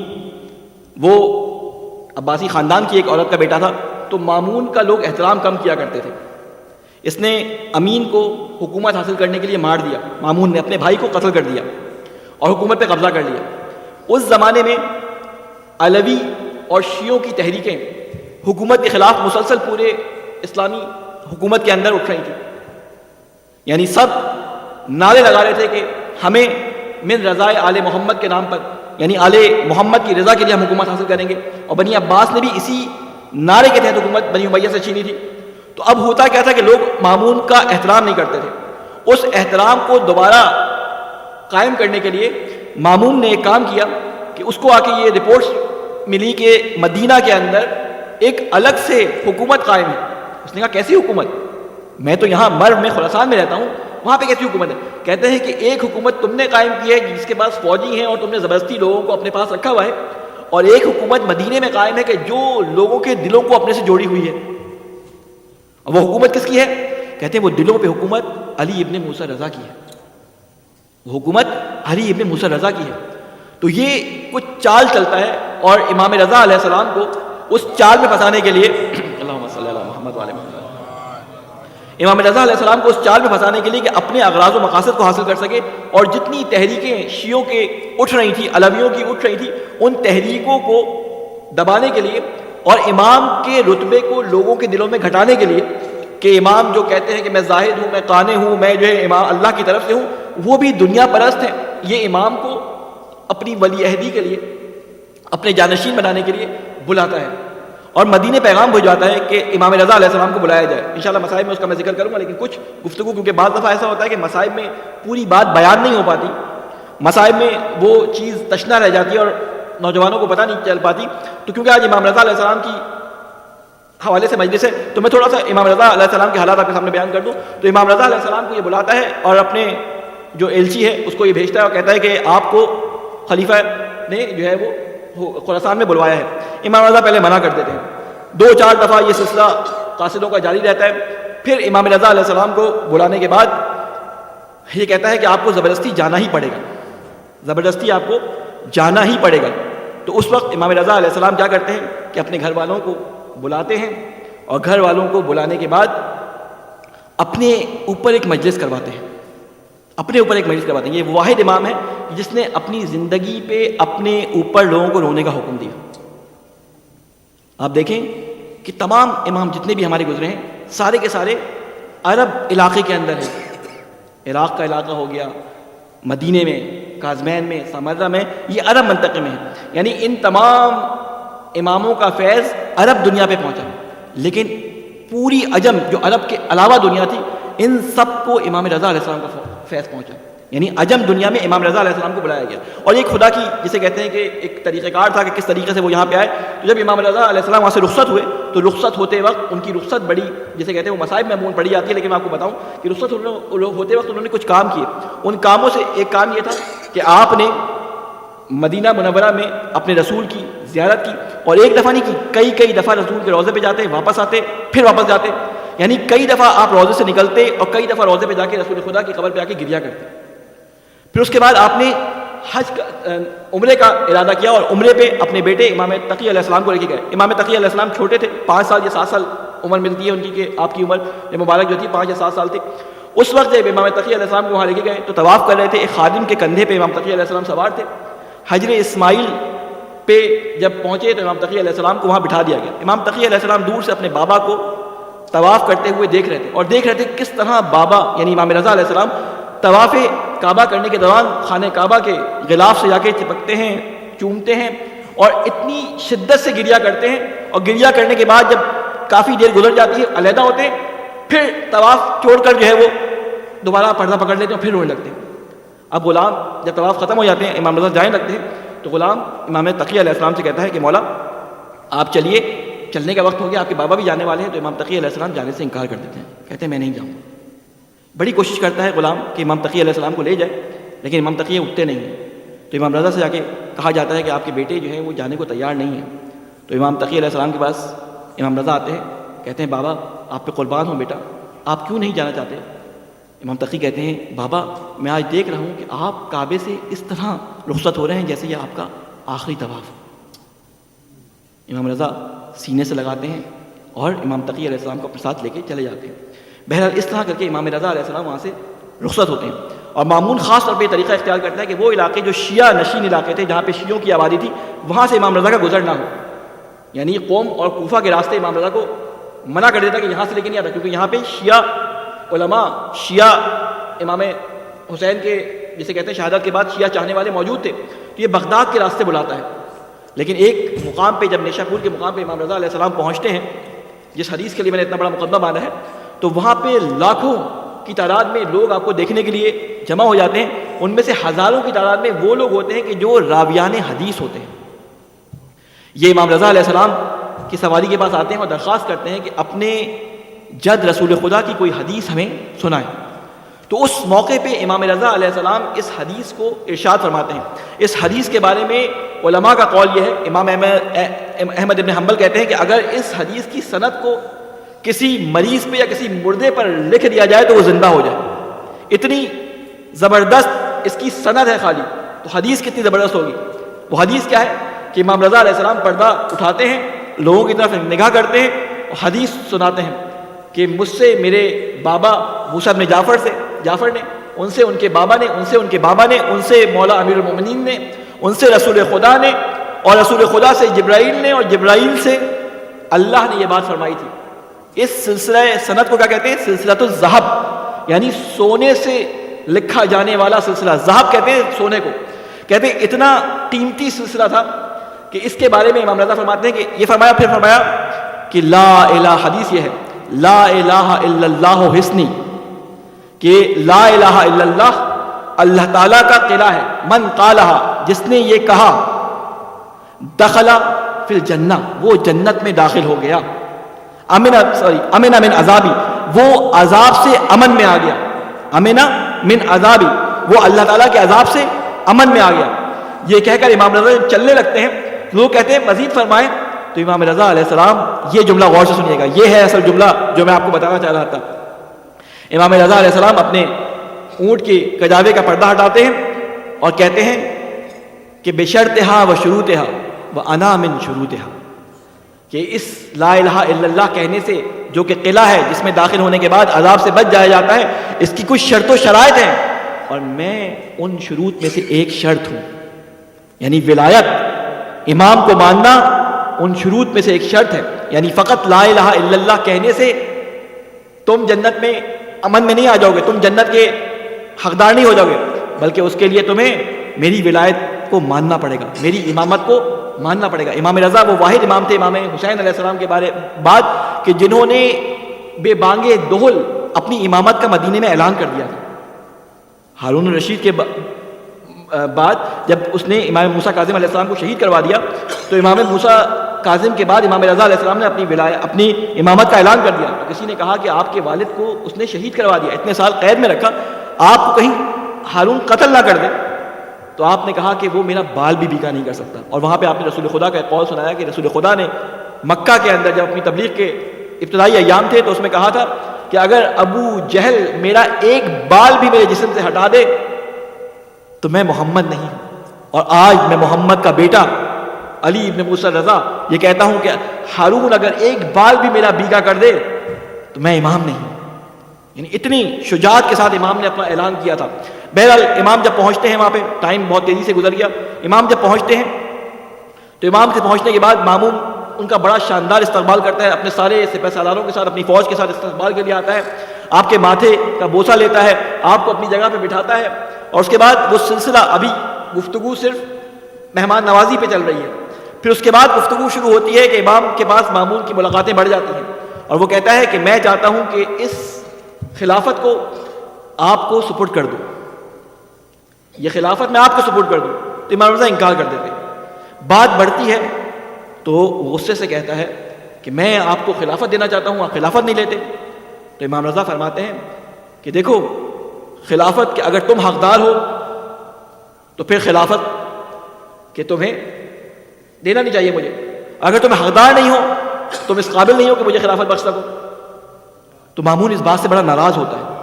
وہ عباسی خاندان کی ایک عورت کا بیٹا تھا، تو مامون کا لوگ احترام کم کیا کرتے تھے. اس نے امین کو حکومت حاصل کرنے کے لیے مار دیا، مامون نے اپنے بھائی کو قتل کر دیا اور حکومت پہ قبضہ کر لیا. اس زمانے میں علوی اور شیعوں کی تحریکیں حکومت کے خلاف مسلسل پورے اسلامی حکومت کے اندر اٹھ رہی تھیں، یعنی سب نعرے لگا رہے تھے کہ ہمیں من رضائے آل محمد کے نام پر، یعنی آل محمد کی رضا کے لیے ہم حکومت حاصل کریں گے، اور بنی عباس نے بھی اسی نعرے کے تحت حکومت بنی امیہ سے چھینی تھی. تو اب ہوتا کیا تھا کہ لوگ مامون کا احترام نہیں کرتے تھے. اس احترام کو دوبارہ قائم کرنے کے لیے مامون نے ایک کام کیا کہ اس کو آ کے یہ رپورٹس ملی کہ مدینہ کے اندر ایک الگ سے حکومت قائم ہے. اس نے کہا کیسی حکومت؟ میں تو یہاں مرو میں خراسان میں رہتا ہوں، وہاں پہ کیسی حکومت ہے؟ کہتے ہیں کہ ایک حکومت تم نے قائم کی ہے جس کے پاس فوجی ہیں اور تم نے زبردستی لوگوں کو اپنے پاس رکھا ہوا ہے، اور ایک حکومت مدینے میں قائم ہے کہ جو لوگوں کے دلوں کو اپنے سے جوڑی ہوئی ہے. اور وہ حکومت کس کی ہے؟ کہتے ہیں وہ دلوں پہ حکومت علی ابن موسیٰ رضا کی ہے، وہ حکومت علی ابن موسیٰ رضا کی ہے. تو یہ کچھ چال چلتا ہے، اور امام رضا علیہ السلام کو اس چال میں پھنسانے کے لیے اللہم صلی اللہ محمد وعلی محمد، امام رضا علیہ السلام کو اس چال میں پھنسانے کے لیے کہ اپنے اغراض و مقاصد کو حاصل کر سکے، اور جتنی تحریکیں شیعوں کے اٹھ رہی تھیں، علویوں کی اٹھ رہی تھیں، ان تحریکوں کو دبانے کے لیے اور امام کے رتبے کو لوگوں کے دلوں میں گھٹانے کے لیے کہ امام جو کہتے ہیں کہ میں زاہد ہوں، میں قانع ہوں، میں جو ہے امام اللہ کی طرف سے ہوں، وہ بھی دنیا پرست ہیں. یہ امام کو اپنی ولی عہدی کے لیے، اپنے جانشین بنانے کے لیے بلاتا ہے، اور مدینے پیغام بھجواتا ہے کہ امام رضا علیہ السلام کو بلایا جائے. انشاءاللہ مصائب میں اس کا میں ذکر کروں گا، لیکن کچھ گفتگو کیونکہ بعض دفعہ ایسا ہوتا ہے کہ مصائب میں پوری بات بیان نہیں ہو پاتی، مصائب میں وہ چیز تشنا رہ جاتی ہے اور نوجوانوں کو پتہ نہیں چل پاتی. تو کیونکہ آج امام رضا علیہ السلام کی حوالے سے مجلس ہے تو میں تھوڑا سا امام رضا علیہ السلام کے حالات آپ کے سامنے بیان کر دوں. تو امام رضا علیہ السلام کو یہ بلاتا ہے اور اپنے جو ایلچی ہے اس کو یہ بھیجتا ہے اور کہتا ہے کہ آپ کو خلیفہ نے جو ہے وہ خراسان میں بلوایا ہے. امام رضا پہلے منع کر دیتے ہیں، 2-4 دفعہ یہ سلسلہ قاصدوں کا جاری رہتا ہے. پھر امام رضا علیہ السلام کو بلانے کے بعد یہ کہتا ہے کہ آپ کو زبردستی جانا ہی پڑے گا، زبردستی آپ کو جانا ہی پڑے گا. تو اس وقت امام رضا علیہ السلام کیا کرتے ہیں کہ اپنے گھر والوں کو بلاتے ہیں، اور گھر والوں کو بلانے کے بعد اپنے اوپر ایک مجلس کرواتے ہیں، اپنے اوپر ایک مجلس کرواتے ہیں. یہ واحد امام ہے جس نے اپنی زندگی پہ اپنے اوپر لوگوں کو رونے کا حکم دیا. آپ دیکھیں کہ تمام امام جتنے بھی ہمارے گزرے ہیں سارے کے سارے عرب علاقے کے اندر ہیں. عراق کا علاقہ ہو گیا، مدینے میں، کاظمین میں، سامرہ میں، یہ عرب منطقے میں ہے. یعنی ان تمام اماموں کا فیض عرب دنیا پہ پہنچا، لیکن پوری عجم جو عرب کے علاوہ دنیا تھی ان سب کو امام رضا علیہ السلام کا فیض پہنچا. یعنی عجم دنیا میں امام رضا علیہ السلام کو بلایا گیا. اور یہ خدا کی جسے کہتے ہیں کہ ایک طریقہ کار تھا کہ کس طریقے سے وہ یہاں پہ آئے. تو جب امام رضا علیہ السلام وہاں سے رخصت ہوئے تو رخصت ہوتے وقت ان کی رخصت بڑی جسے کہتے ہیں وہ مصائب میں عموماً پڑھی جاتی ہے، لیکن میں آپ کو بتاؤں کہ رخصت ہوتے وقت انہوں نے کچھ کام کیے. ان کاموں سے ایک کام یہ تھا کہ آپ نے مدینہ منورہ میں اپنے رسول کی زیارت کی، اور ایک دفعہ نہیں کی، کئی دفعہ رسول کے روضے پہ جاتے، واپس آتے، پھر واپس جاتے. یعنی کئی دفعہ آپ روضے سے نکلتے اور کئی دفعہ روضے پہ جا کے رسول خدا کی قبر پہ آ کے گریا کرتے. پھر اس کے بعد آپ نے حج کا عمرے کا ارادہ کیا اور عمرے پہ اپنے بیٹے امام تقی علیہ السلام کو لے کے گئے. امام تقی علیہ السلام چھوٹے تھے، 5 سال یا 7 سال عمر ملتی ہے ان کی، کہ آپ کی عمر مبارک جو تھی 5 یا 7 سال تھی. اس وقت جب امام تقی علیہ السلام کو وہاں لے کے گئے تو طواف کر رہے تھے، ایک خادم کے کندھے پہ امام تقی علیہ السلام سوار تھے. حجر اسماعیل پہ جب پہنچے تو امام تقی علیہ السلام کو وہاں بٹھا دیا گیا. امام تقی علیہ السلام دور سے اپنے بابا کو طواف کرتے ہوئے دیکھ رہے تھے، اور دیکھ رہے تھے کس طرح بابا یعنی امام رضا علیہ السلام طواف کعبہ کرنے کے دوران خانہ کعبہ کے غلاف سے جا کے چپکتے ہیں، چومتے ہیں، اور اتنی شدت سے گریا کرتے ہیں، اور گریا کرنے کے بعد جب کافی دیر گزر جاتی ہے علیحدہ ہوتے ہیں، پھر طواف چھوڑ کر جو ہے وہ دوبارہ پردہ پکڑ لیتے ہیں، پھر رونے لگتے ہیں۔ اب غلام جب طواف ختم ہو جاتے ہیں، امام رضا جانے لگتے ہیں، تو غلام امام تقی علیہ السلام سے کہتا ہے کہ مولا آپ چلیے، چلنے کا وقت ہو گیا، آپ کے بابا بھی جانے والے ہیں۔ تو امام تقی علیہ السلام جانے سے انکار کر دیتے ہیں، کہتے ہیں میں نہیں جاؤں گا۔ بڑی کوشش کرتا ہے غلام کہ امام تقی علیہ السلام کو لے جائے، لیکن امام تقی اٹھتے نہیں ہیں۔ تو امام رضا سے جا کے کہا جاتا ہے کہ آپ کے بیٹے جو ہیں وہ جانے کو تیار نہیں ہیں۔ تو امام تقی علیہ السلام کے پاس امام رضا آتے ہیں، کہتے ہیں بابا آپ پہ قربان ہوں بیٹا، آپ کیوں نہیں جانا چاہتے؟ امام تقی کہتے ہیں بابا میں آج دیکھ رہا ہوں کہ آپ کعبے سے اس طرح رخصت ہو رہے ہیں جیسے یہ آپ کا آخری طواف ہے۔ امام رضا سینے سے لگاتے ہیں اور امام تقی علیہ السلام کو اپنے ساتھ لے کے چلے جاتے ہیں۔ بہرحال اس طرح کر کے امام رضا علیہ السلام وہاں سے رخصت ہوتے ہیں، اور مامون خاص طور پہ یہ طریقہ اختیار کرتا ہے کہ وہ علاقے جو شیعہ نشین علاقے تھے، جہاں پہ شیعوں کی آبادی تھی، وہاں سے امام رضا کا گزر نہ ہو، یعنی قوم اور کوفہ کے راستے امام رضا کو منع کر دیتا کہ یہاں سے لے کے نہیں آتا، کیونکہ یہاں پہ شیعہ علماء، شیعہ امام حسین کے جسے کہتے ہیں شہادت کے بعد شیعہ چاہنے والے موجود تھے، تو یہ بغداد کے راستے بلاتا ہے۔ لیکن ایک مقام پہ جب نیشا پور کے مقام پہ امام رضا علیہ السلام پہنچتے ہیں، جس حدیث کے لیے میں نے اتنا بڑا مقدمہ باندھا ہے، تو وہاں پہ لاکھوں کی تعداد میں لوگ آپ کو دیکھنے کے لیے جمع ہو جاتے ہیں۔ ان میں سے ہزاروں کی تعداد میں وہ لوگ ہوتے ہیں کہ جو راویان حدیث ہوتے ہیں۔ یہ امام رضا علیہ السلام کی سواری کے پاس آتے ہیں اور درخواست کرتے ہیں کہ اپنے جد رسول خدا کی کوئی حدیث ہمیں سنائیں۔ تو اس موقع پہ امام رضا علیہ السلام اس حدیث کو ارشاد فرماتے ہیں۔ اس حدیث کے بارے میں علماء کا قول یہ ہے، امام احمد ابن حنبل کہتے ہیں کہ اگر اس حدیث کی سند کو کسی مریض پہ یا کسی مردے پر لکھ دیا جائے تو وہ زندہ ہو جائے، اتنی زبردست اس کی سند ہے خالی، تو حدیث کتنی زبردست ہوگی۔ وہ حدیث کیا ہے کہ امام رضا علیہ السلام پردہ اٹھاتے ہیں، لوگوں کی طرف نگاہ کرتے ہیں اور حدیث سناتے ہیں کہ مجھ سے میرے بابا موسیٰ بن جعفر نے، ان سے ان کے بابا نے، ان سے ان کے بابا نے، ان سے مولا امیر المومنین نے، ان سے رسول خدا نے، اور رسول خدا سے جبرائیل نے، اور جبرائیل سے اللہ نے یہ بات فرمائی تھی۔ اس سلسلہ سند کو کیا کہتے ہیں؟ سلسلۃ الذہب، یعنی سونے سے لکھا جانے والا سلسلہ۔ ذہب کہتے ہیں سونے کو، کہتے ہیں اتنا قیمتی سلسلہ تھا کہ اس کے بارے میں امام رضا فرماتے ہیں کہ یہ فرمایا، پھر فرمایا کہ لا الہ، حدیث یہ ہے لا الہ الا اللہ حسنی، کہ لا الہ الا اللہ اللہ تعالیٰ کا قلعہ ہے، من قالہا، جس نے یہ کہا، دخل فی الجنہ، وہ جنت میں داخل ہو گیا، امن من عذابی، وہ عذاب سے امن میں آ گیا، امن من عذابی، وہ اللہ تعالیٰ کے عذاب سے امن میں آ گیا۔ یہ کہہ کر امام رضا چلنے لگتے ہیں، لوگ کہتے ہیں مزید فرمائیں، تو امام رضا علیہ السلام یہ جملہ غور سے سنیے گا، یہ ہے اصل جملہ جو میں آپ کو بتانا چاہ رہا تھا۔ امام رضا علیہ السلام اپنے اونٹ کے کجاوے کا پردہ ہٹاتے ہیں اور کہتے ہیں کہ بشرطہا و شروطہا و انا من شروطہا، کہ اس لا الہ الا اللہ کہنے سے جو کہ قلعہ ہے جس میں داخل ہونے کے بعد عذاب سے بچ جایا جاتا ہے، اس کی کچھ شرط و شرائط ہیں، اور میں ان شروط میں سے ایک شرط ہوں، یعنی ولایت، امام کو ماننا ان شروط میں سے ایک شرط ہے۔ یعنی فقط لا الہ الا اللہ کہنے سے تم جنت میں امن میں نہیں آ جاؤ گے، تم جنت کے حقدار نہیں ہو جاؤ گے، بلکہ اس کے لیے تمہیں میری ولایت کو ماننا پڑے گا، میری امامت کو ماننا پڑے گا۔ امام رضا وہ واحد امام تھے امام حسین علیہ السلام کے بعد کہ جنہوں نے بے بانگے دہل اپنی امامت کا مدینے میں اعلان کر دیا تھا۔ ہارون الرشید کے بعد جب اس نے امام موسیٰ کاظم علیہ السلام کو شہید کروا دیا، تو امام موسیٰ کاظم کے بعد امام رضا علیہ السلام نے اپنی امامت کا اعلان کر دیا۔ تو کسی نے کہا کہ آپ کے والد کو اس نے شہید کروا دیا، اتنے سال قید میں رکھا، آپ کو کہیں ہارون قتل نہ کر دے، تو آپ نے کہا کہ وہ میرا بال بھی بیکا نہیں کر سکتا۔ اور وہاں پہ آپ نے رسول خدا کا ایک قول سنایا کہ رسول خدا نے مکہ کے اندر جب اپنی تبلیغ کے ابتدائی ایام تھے تو اس میں کہا تھا کہ اگر ابو جہل میرا ایک بال بھی میرے جسم سے ہٹا دے تو میں محمد نہیں ہوں، اور آج میں محمد کا بیٹا علی ابن موسیٰ رضا یہ کہتا ہوں کہ ہارون اگر ایک بال بھی میرا بیکا کر دے تو میں امام نہیں ہوں۔ یعنی اتنی شجاعت کے ساتھ امام نے اپنا اعلان کیا تھا۔ بہرحال امام جب پہنچتے ہیں وہاں پہ، ٹائم بہت تیزی سے گزر گیا، امام جب پہنچتے ہیں تو امام سے پہنچنے کے بعد ماموم ان کا بڑا شاندار استقبال کرتا ہے، اپنے سارے سپہ سالاروں کے ساتھ، اپنی فوج کے ساتھ استقبال کے لیے آتا ہے، آپ کے ماتھے کا بوسہ لیتا ہے، آپ کو اپنی جگہ پہ بٹھاتا ہے، اور اس کے بعد وہ سلسلہ، ابھی گفتگو صرف مہمان نوازی پہ چل رہی ہے، پھر اس کے بعد گفتگو شروع ہوتی ہے کہ امام کے پاس مامون کی ملاقاتیں بڑھ جاتی ہیں، اور وہ کہتا ہے کہ میں چاہتا ہوں کہ اس خلافت کو آپ کو سپرد کر دوں، یہ خلافت میں آپ کو سپورٹ کر دوں. تو امام رضا انکار کر دیتے. بات بڑھتی ہے تو وہ غصے سے کہتا ہے کہ میں آپ کو خلافت دینا چاہتا ہوں، آپ خلافت نہیں لیتے. تو امام رضا فرماتے ہیں کہ دیکھو، خلافت کے اگر تم حقدار ہو تو پھر خلافت کہ تمہیں دینا نہیں چاہیے مجھے، اگر تم حقدار نہیں ہو، تم اس قابل نہیں ہو کہ مجھے خلافت بخش سکو. تو مامون اس بات سے بڑا ناراض ہوتا ہے.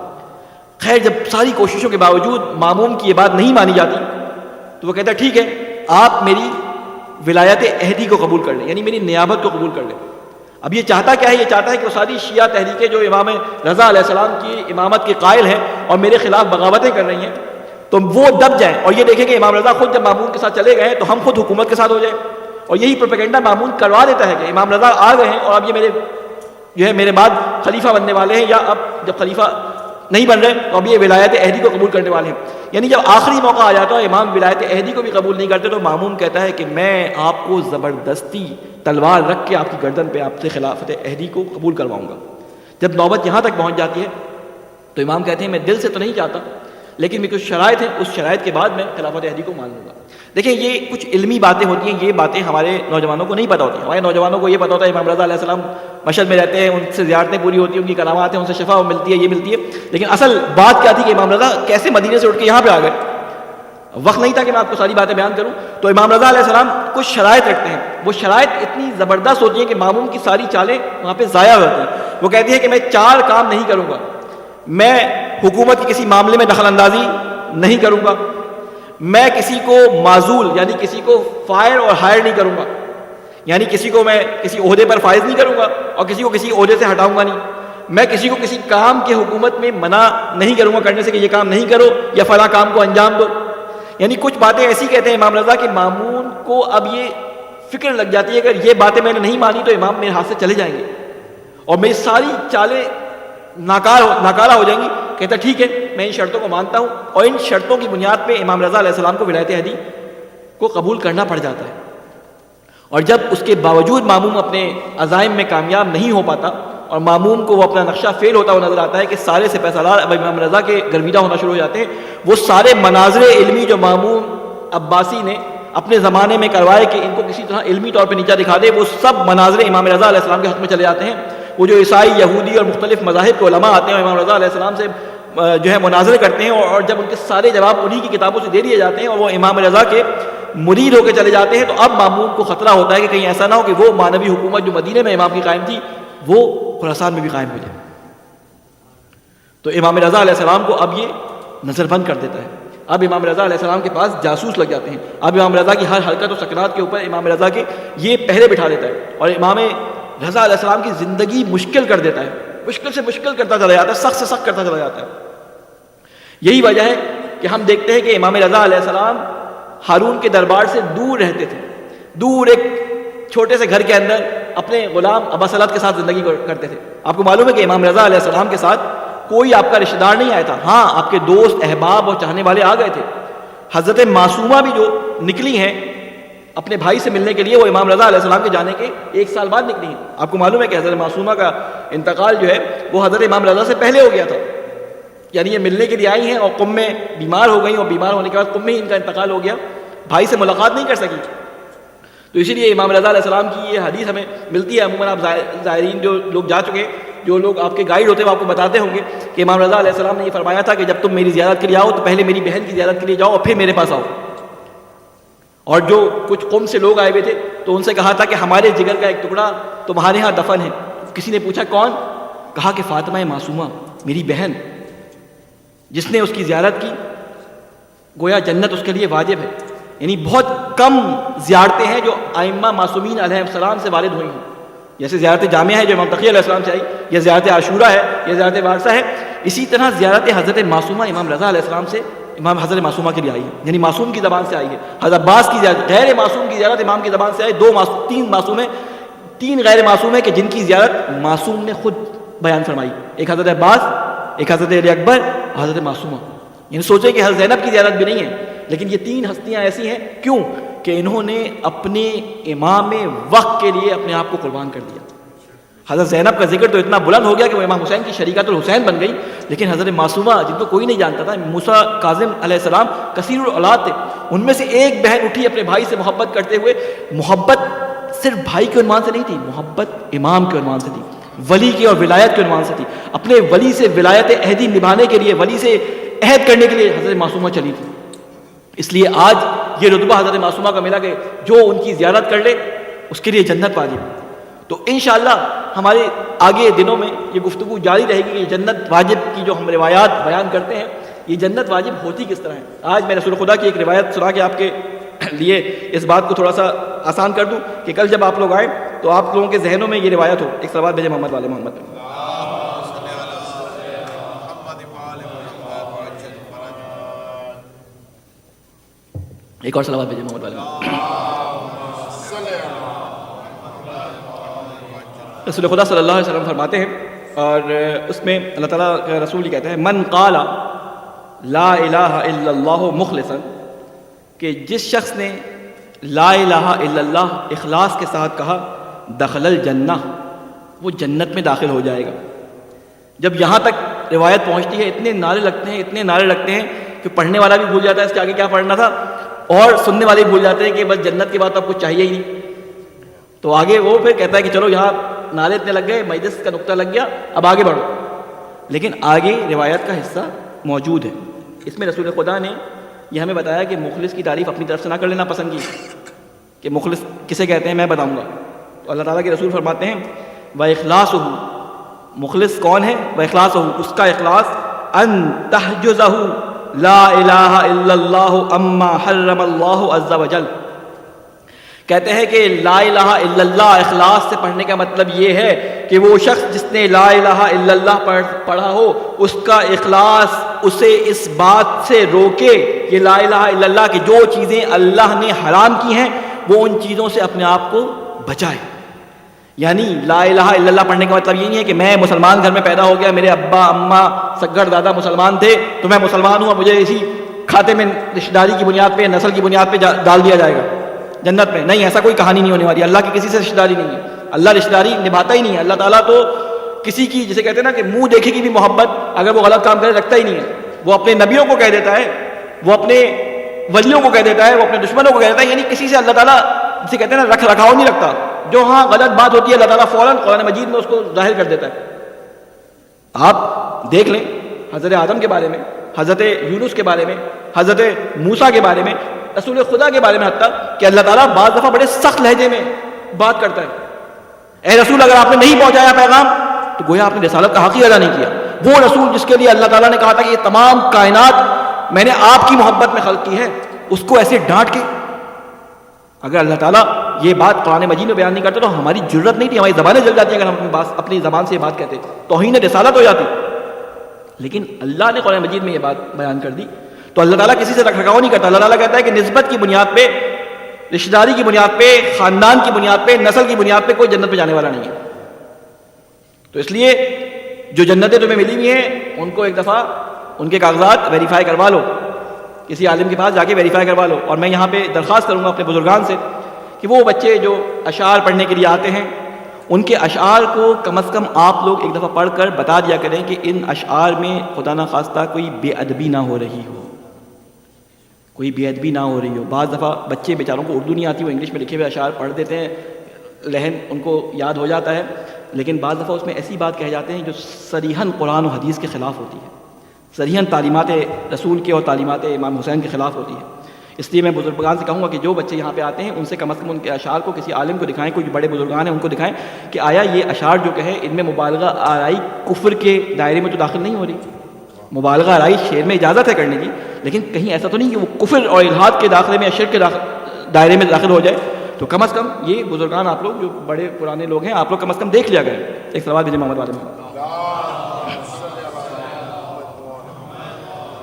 خیر، جب ساری کوششوں کے باوجود مامون کی یہ بات نہیں مانی جاتی تو وہ کہتا ہے ٹھیک ہے، آپ میری ولایت عہدی کو قبول کر لیں، یعنی میری نیابت کو قبول کر لیں. اب یہ چاہتا کیا ہے؟ یہ چاہتا ہے کہ وہ ساری شیعہ تحریکیں جو امام رضا علیہ السلام کی امامت کے قائل ہیں اور میرے خلاف بغاوتیں کر رہی ہیں تو وہ دب جائیں اور یہ دیکھیں کہ امام رضا خود جب مامون کے ساتھ چلے گئے ہیں تو ہم خود حکومت کے ساتھ ہو جائیں. اور یہی پروپیگنڈا مامون کروا دیتا ہے کہ امام رضا آ گئے ہیں اور اب یہ میرے بعد خلیفہ بننے والے ہیں، یا اب جب خلیفہ نہیں بن رہے تو اب یہ ولایت عہدی کو قبول کرنے والے ہیں. یعنی جب آخری موقع آ جاتا ہے امام ولایت عہدی کو بھی قبول نہیں کرتے تو مامون کہتا ہے کہ میں آپ کو زبردستی تلوار رکھ کے آپ کی گردن پہ آپ سے خلافت عہدی کو قبول کرواؤں گا. جب نوبت یہاں تک پہنچ جاتی ہے تو امام کہتے ہیں میں دل سے تو نہیں چاہتا، لیکن میری کچھ شرائط ہیں، اس شرائط کے بعد میں خلافت عہدی کو مان لوں گا. دیکھیں، یہ کچھ علمی باتیں ہوتی ہیں، یہ باتیں ہمارے نوجوانوں کو نہیں پتہ ہوتی. ہمارے نوجوانوں کو یہ پتہ ہوتا ہے امام رضا علیہ السلام مشہد میں رہتے ہیں، ان سے زیارتیں پوری ہوتی ہیں، ان کی کرامات ہیں، ان سے شفا ملتی ہے، یہ ملتی ہے. لیکن اصل بات کیا تھی کہ امام رضا کیسے مدینے سے اٹھ کے یہاں پہ آ گئے؟ وقت نہیں تھا کہ میں آپ کو ساری باتیں بیان کروں. تو امام رضا علیہ السلام کچھ شرائط رکھتے ہیں. وہ شرائط اتنی زبردست ہوتی ہیں کہ مامون کی ساری چالیں وہاں پہ ضائع ہوتی ہیں. وہ کہتی ہے کہ میں 4 کام نہیں کروں گا. میں حکومت کے کسی معاملے میں دخل اندازی نہیں کروں گا. میں کسی کو معزول یعنی کسی کو فائر اور ہائر نہیں کروں گا، یعنی کسی کو میں کسی عہدے پر فائز نہیں کروں گا اور کسی کو کسی عہدے سے ہٹاؤں گا نہیں. میں کسی کو کسی کام کے حکومت میں منع نہیں کروں گا کرنے سے کہ یہ کام نہیں کرو یا فلاں کام کو انجام دو. یعنی کچھ باتیں ایسی کہتے ہیں امام رضا کہ مامون کو اب یہ فکر لگ جاتی ہے کہ اگر یہ باتیں میں نے نہیں مانی تو امام میرے ہاتھ سے چلے جائیں گے اور میری ساری چالیں ناکارہ ہو جائیں گی. کہتا ٹھیک ہے، میں ان شرطوں کو مانتا ہوں، اور ان شرطوں کی بنیاد پہ امام رضا علیہ السلام کو ولایت عہدی کو قبول کرنا پڑ جاتا ہے. اور جب اس کے باوجود مامون اپنے عزائم میں کامیاب نہیں ہو پاتا اور مامون کو وہ اپنا نقشہ فیل ہوتا ہوا نظر آتا ہے کہ سارے سپہ سالار اب امام رضا کے گرویدہ ہونا شروع ہو جاتے ہیں. وہ سارے مناظر علمی جو مامون عباسی نے اپنے زمانے میں کروائے کہ ان کو کسی طرح علمی طور پہ نیچا دکھا دے، وہ سب مناظر امام رضا علیہ السلام کے حق میں چلے جاتے ہیں. وہ جو عیسائی، یہودی اور مختلف مذاہب کے علماء آتے ہیں امام رضا علیہ السلام سے جو ہے مناظرے کرتے ہیں، اور جب ان کے سارے جواب انہی کی کتابوں سے دے دیے جاتے ہیں اور وہ امام رضا کے مرید ہو کے چلے جاتے ہیں، تو اب مامون کو خطرہ ہوتا ہے کہ کہیں ایسا نہ ہو کہ وہ مانوی حکومت جو مدینے میں امام کی قائم تھی وہ خراسان میں بھی قائم ہو جائے. تو امام رضا علیہ السلام کو اب یہ نظر بند کر دیتا ہے. اب امام رضا علیہ السلام کے پاس جاسوس لگ جاتے ہیں. اب امام رضا کی ہر حرکت و سکنات کے اوپر امام رضا کے یہ پہرے بٹھا دیتا ہے اور امام رضا علیہ السلام کی زندگی مشکل کر دیتا ہے. مشکل سے مشکل کرتا چلا جاتا ہے، سخت سے سخت کرتا چلا جاتا ہے. یہی وجہ ہے کہ ہم دیکھتے ہیں کہ امام رضا علیہ السلام ہارون کے دربار سے دور رہتے تھے، دور ایک چھوٹے سے گھر کے اندر اپنے غلام ابا سلط کے ساتھ زندگی کرتے تھے. آپ کو معلوم ہے کہ امام رضا علیہ السلام کے ساتھ کوئی آپ کا رشتہ دار نہیں آیا تھا. ہاں، آپ کے دوست، احباب اور چاہنے والے آ گئے تھے. حضرت معصومہ بھی جو نکلی ہیں اپنے بھائی سے ملنے کے لیے، وہ امام رضا علیہ السلام کے جانے کے 1 سال بعد نکلی ہیں. آپ کو معلوم ہے کہ حضرت معصومہ کا انتقال جو ہے وہ حضرت امام رضا سے پہلے ہو گیا تھا. یعنی یہ ملنے کے لیے آئی ہیں اور قم میں بیمار ہو گئیں، اور بیمار ہونے کے بعد قم میں ہی ان کا انتقال ہو گیا، بھائی سے ملاقات نہیں کر سکی. تو اسی لیے امام رضا علیہ السلام کی یہ حدیث ہمیں ملتی ہے. عموماً آپ زائرین جو لوگ جا چکے ہیں، جو لوگ آپ کے گائیڈ ہوتے ہیں، وہ آپ کو بتاتے ہوں گے کہ امام رضا علیہ السلام نے یہ فرمایا تھا کہ جب تم میری زیارت کے لیے آؤ تو پہلے میری بہن کی زیارت کے لیے جاؤ اور پھر میرے پاس آؤ. اور جو کچھ قوم سے لوگ آئے ہوئے تھے تو ان سے کہا تھا کہ ہمارے جگر کا ایک ٹکڑا تمہارے ہاں دفن ہے. کسی نے پوچھا کون؟ کہا کہ فاطمہ معصومہ، میری بہن، جس نے اس کی زیارت کی گویا جنت اس کے لیے واجب ہے. یعنی بہت کم زیارتیں ہیں جو ائمہ معصومین علیہ السلام سے وارد ہوئی ہیں. جیسے زیارت جامعہ ہے جو امام تقی علیہ السلام سے آئی، یا زیارت عاشورہ ہے، یا زیارت وارثہ ہے، اسی طرح زیارت حضرت معصومہ امام رضا علیہ السلام سے امام حضرت معصومہ کے لیے آئی ہے. یعنی معصوم کی زبان سے آئی ہے. حضرت عباس کی زیارت، غیر معصوم کی زیارت امام کی زبان سے آئی. 3 معصوم ہیں، 3 غیر معصوم ہیں کہ جن کی زیارت معصوم نے خود بیان فرمائی. ایک حضرت عباس، ایک حضرت علی اکبر، حضرت معصومہ. یعنی سوچیں کہ حضرت زینب کی زیارت بھی نہیں ہے، لیکن یہ 3 ہستیاں ایسی ہیں. کیوں؟ کہ انہوں نے اپنے امام وقت کے لیے اپنے آپ کو قربان کر دیا. حضرت زینب کا ذکر تو اتنا بلند ہو گیا کہ وہ امام حسین کی شریکت الحسین بن گئی، لیکن حضرت معصومہ جن کو کوئی نہیں جانتا تھا، موسیٰ کاظم علیہ السلام کثیر الاولاد تھے، ان میں سے ایک بہن اٹھی اپنے بھائی سے محبت کرتے ہوئے. محبت صرف بھائی کے عنوان سے نہیں تھی، محبت امام کے عنوان سے تھی، ولی کی اور ولایت کے عنوان سے تھی. اپنے ولی سے ولایت عہدی نبھانے کے لیے، ولی سے عہد کرنے کے لیے حضرت معصومہ چلی تھی. اس لیے آج یہ رتبہ حضرت معصومہ کا ملا کہ جو ان کی زیارت کر لے اس کے لیے جنت واجب. تو انشاءاللہ ہمارے آگے دنوں میں یہ گفتگو جاری رہے گی کہ یہ جنت واجب کی جو ہم روایات بیان کرتے ہیں، یہ جنت واجب ہوتی کس طرح ہے. آج میں رسول خدا کی ایک روایت سنا کے آپ کے لیے اس بات کو تھوڑا سا آسان کر دوں کہ کل جب آپ لوگ آئیں تو آپ لوگوں کے ذہنوں میں یہ روایت ہو. ایک صلوات بھیجے محمد والے محمد. ایک اور صلوات بھیجے محمد والے محمد. رسول خدا صلی اللہ علیہ وسلم فرماتے ہیں، اور اس میں اللہ تعالیٰ کا رسول یہ کہتے ہیں، من قال لا الہ الا اللہ مخلصا، کہ جس شخص نے لا الہ الا اللہ اخلاص کے ساتھ کہا، دخل الجنہ، وہ جنت میں داخل ہو جائے گا. جب یہاں تک روایت پہنچتی ہے، اتنے نعرے لگتے ہیں کہ پڑھنے والا بھی بھول جاتا ہے اس کے آگے کیا پڑھنا تھا، اور سننے والے بھی بھول جاتے ہیں کہ بس جنت کے بعد تو اب کچھ چاہیے ہی نہیں. تو آگے وہ پھر کہتا ہے کہ چلو یہاں نعرے اتنے لگ گئے، مجلس کا نقطہ لگ گیا، اب آگے بڑھو. لیکن آگے روایت کا حصہ موجود ہے. اس میں رسول خدا نے یہ ہمیں بتایا کہ مخلص کی تعریف اپنی طرف سے نہ کر لینا پسند کی، کہ مخلص کسے کہتے ہیں میں بتاؤں گا. تو اللہ تعالیٰ کے رسول فرماتے ہیں، وَإِخْلَاصُهُ، مخلص کون ہے؟ وَإِخْلَاصُهُ، اس کا اخلاص، أَن تَحْجُزَهُ لَا إِلَٰهَ إِلَّا اللَّهُ أَمَّا حَرَّمَ اللَّهُ عَزَّ وَجَلَّ. کہتے ہیں کہ لا الہ الا اللہ اخلاص سے پڑھنے کا مطلب یہ ہے کہ وہ شخص جس نے لا الہ الا اللہ پڑھا ہو، اس کا اخلاص اسے اس بات سے روکے، یہ لا الہ الا اللہ کہ جو چیزیں اللہ نے حرام کی ہیں وہ ان چیزوں سے اپنے آپ کو بچائے. یعنی لا الہ الا اللہ پڑھنے کا مطلب یہ نہیں ہے کہ میں مسلمان گھر میں پیدا ہو گیا، میرے ابا اماں سگڑ دادا مسلمان تھے تو میں مسلمان ہوں، اور مجھے اسی کھاتے میں رشتہ داری کی بنیاد پہ، نسل کی بنیاد پہ ڈال دیا جائے گا جنت میں. نہیں، ایسا کوئی کہانی نہیں ہونے والی. اللہ کی کسی سے رشتہ داری نہیں ہے، اللہ رشتہ داری نبھاتا ہی نہیں ہے. اللہ تعالیٰ تو کسی کی، جسے کہتے ہیں نا کہ منہ دیکھے کی بھی محبت اگر وہ غلط کام کرے رکھتا ہی نہیں ہے. وہ اپنے نبیوں کو کہہ دیتا ہے، وہ اپنے ولیوں کو کہہ دیتا ہے، وہ اپنے دشمنوں کو کہہ دیتا ہے. یعنی کسی سے اللہ تعالیٰ جسے کہتے ہیں نا رکھ رکھاؤ نہیں رکھتا. جو ہاں غلط بات ہوتی ہے اللہ تعالیٰ فوراً قرآن مجید میں اس کو ظاہر کر دیتا ہے. آپ دیکھ لیں حضرت آدم کے بارے میں، حضرت یونس کے بارے میں، حضرت موسیٰ کے بارے میں، رسول خدا کے بارے میں، حتیٰ کہ اللہ تعالیٰ بعض دفعہ بڑے سخت لہجے میں بات کرتا ہے. اے رسول، اگر آپ نے نہیں پہنچایا پیغام تو گویا آپ نے رسالت کا حق ہی ادا نہیں کیا. وہ رسول جس کے لیے اللہ تعالیٰ نے کہا تھا کہ یہ تمام کائنات میں نے آپ کی محبت میں خلق کی ہے، اس کو ایسے ڈانٹ کے، اگر اللہ تعالیٰ یہ بات قرآن مجید میں بیان نہیں کرتا تو ہماری جرت نہیں تھی، ہماری زبانیں جل جاتی اگر ہم اپنی زبان سے یہ بات کہتے، توہین رسالت ہو جاتی. لیکن اللہ نے قرآن مجید میں یہ بات بیان کر دی. تو اللہ تعالیٰ کسی سے رکھ رکھاؤ نہیں کرتا. اللہ تعالیٰ کہتا ہے کہ نسبت کی بنیاد پہ، رشتہ داری کی بنیاد پہ، خاندان کی بنیاد پہ، نسل کی بنیاد پہ کوئی جنت پہ جانے والا نہیں ہے. تو اس لیے جو جنتیں تمہیں ملی ہوئی ہیں ان کو ایک دفعہ ان کے کاغذات ویریفائی کروا لو، کسی عالم کے پاس جا کے ویریفائی کروا لو. اور میں یہاں پہ درخواست کروں گا اپنے بزرگان سے کہ وہ بچے جو اشعار پڑھنے کے لیے آتے ہیں ان کے اشعار کو کم از کم آپ لوگ ایک دفعہ پڑھ کر بتا دیا کریں کہ ان اشعار میں خدا نخواستہ کوئی بے ادبی نہ ہو رہی ہو، کوئی بے ادبی نہ ہو رہی ہو. بعض دفعہ بچے بیچاروں کو اردو نہیں آتی، وہ انگلش میں لکھے ہوئے اشعار پڑھ دیتے ہیں، لہن ان کو یاد ہو جاتا ہے، لیکن بعض دفعہ اس میں ایسی بات کہے جاتے ہیں جو صریحاً قرآن و حدیث کے خلاف ہوتی ہے، صریحاً تعلیمات رسول کے اور تعلیمات امام حسین کے خلاف ہوتی ہے. اس لیے میں بزرگان سے کہوں گا کہ جو بچے یہاں پہ آتے ہیں ان سے کم از کم ان کے اشعار کو کسی عالم کو دکھائیں، کوئی بڑے بزرگان ہیں ان کو دکھائیں کہ آیا یہ اشعار جو کہے ان میں مبالغہ آرائی کفر کے دائرے میں تو داخل نہیں ہو رہی. مبالغہ آرائی شعر میں اجازت ہے کرنے کی، لیکن کہیں ایسا تو نہیں کہ وہ کفر اور الحاد کے داخلے میں یا شرک کے دائرے میں داخل ہو جائے. تو کم از کم یہ بزرگان آپ لوگ جو بڑے پرانے لوگ ہیں آپ لوگ کم از کم دیکھ لیا کریں. ایک سوال بھیجے محمد والے میں.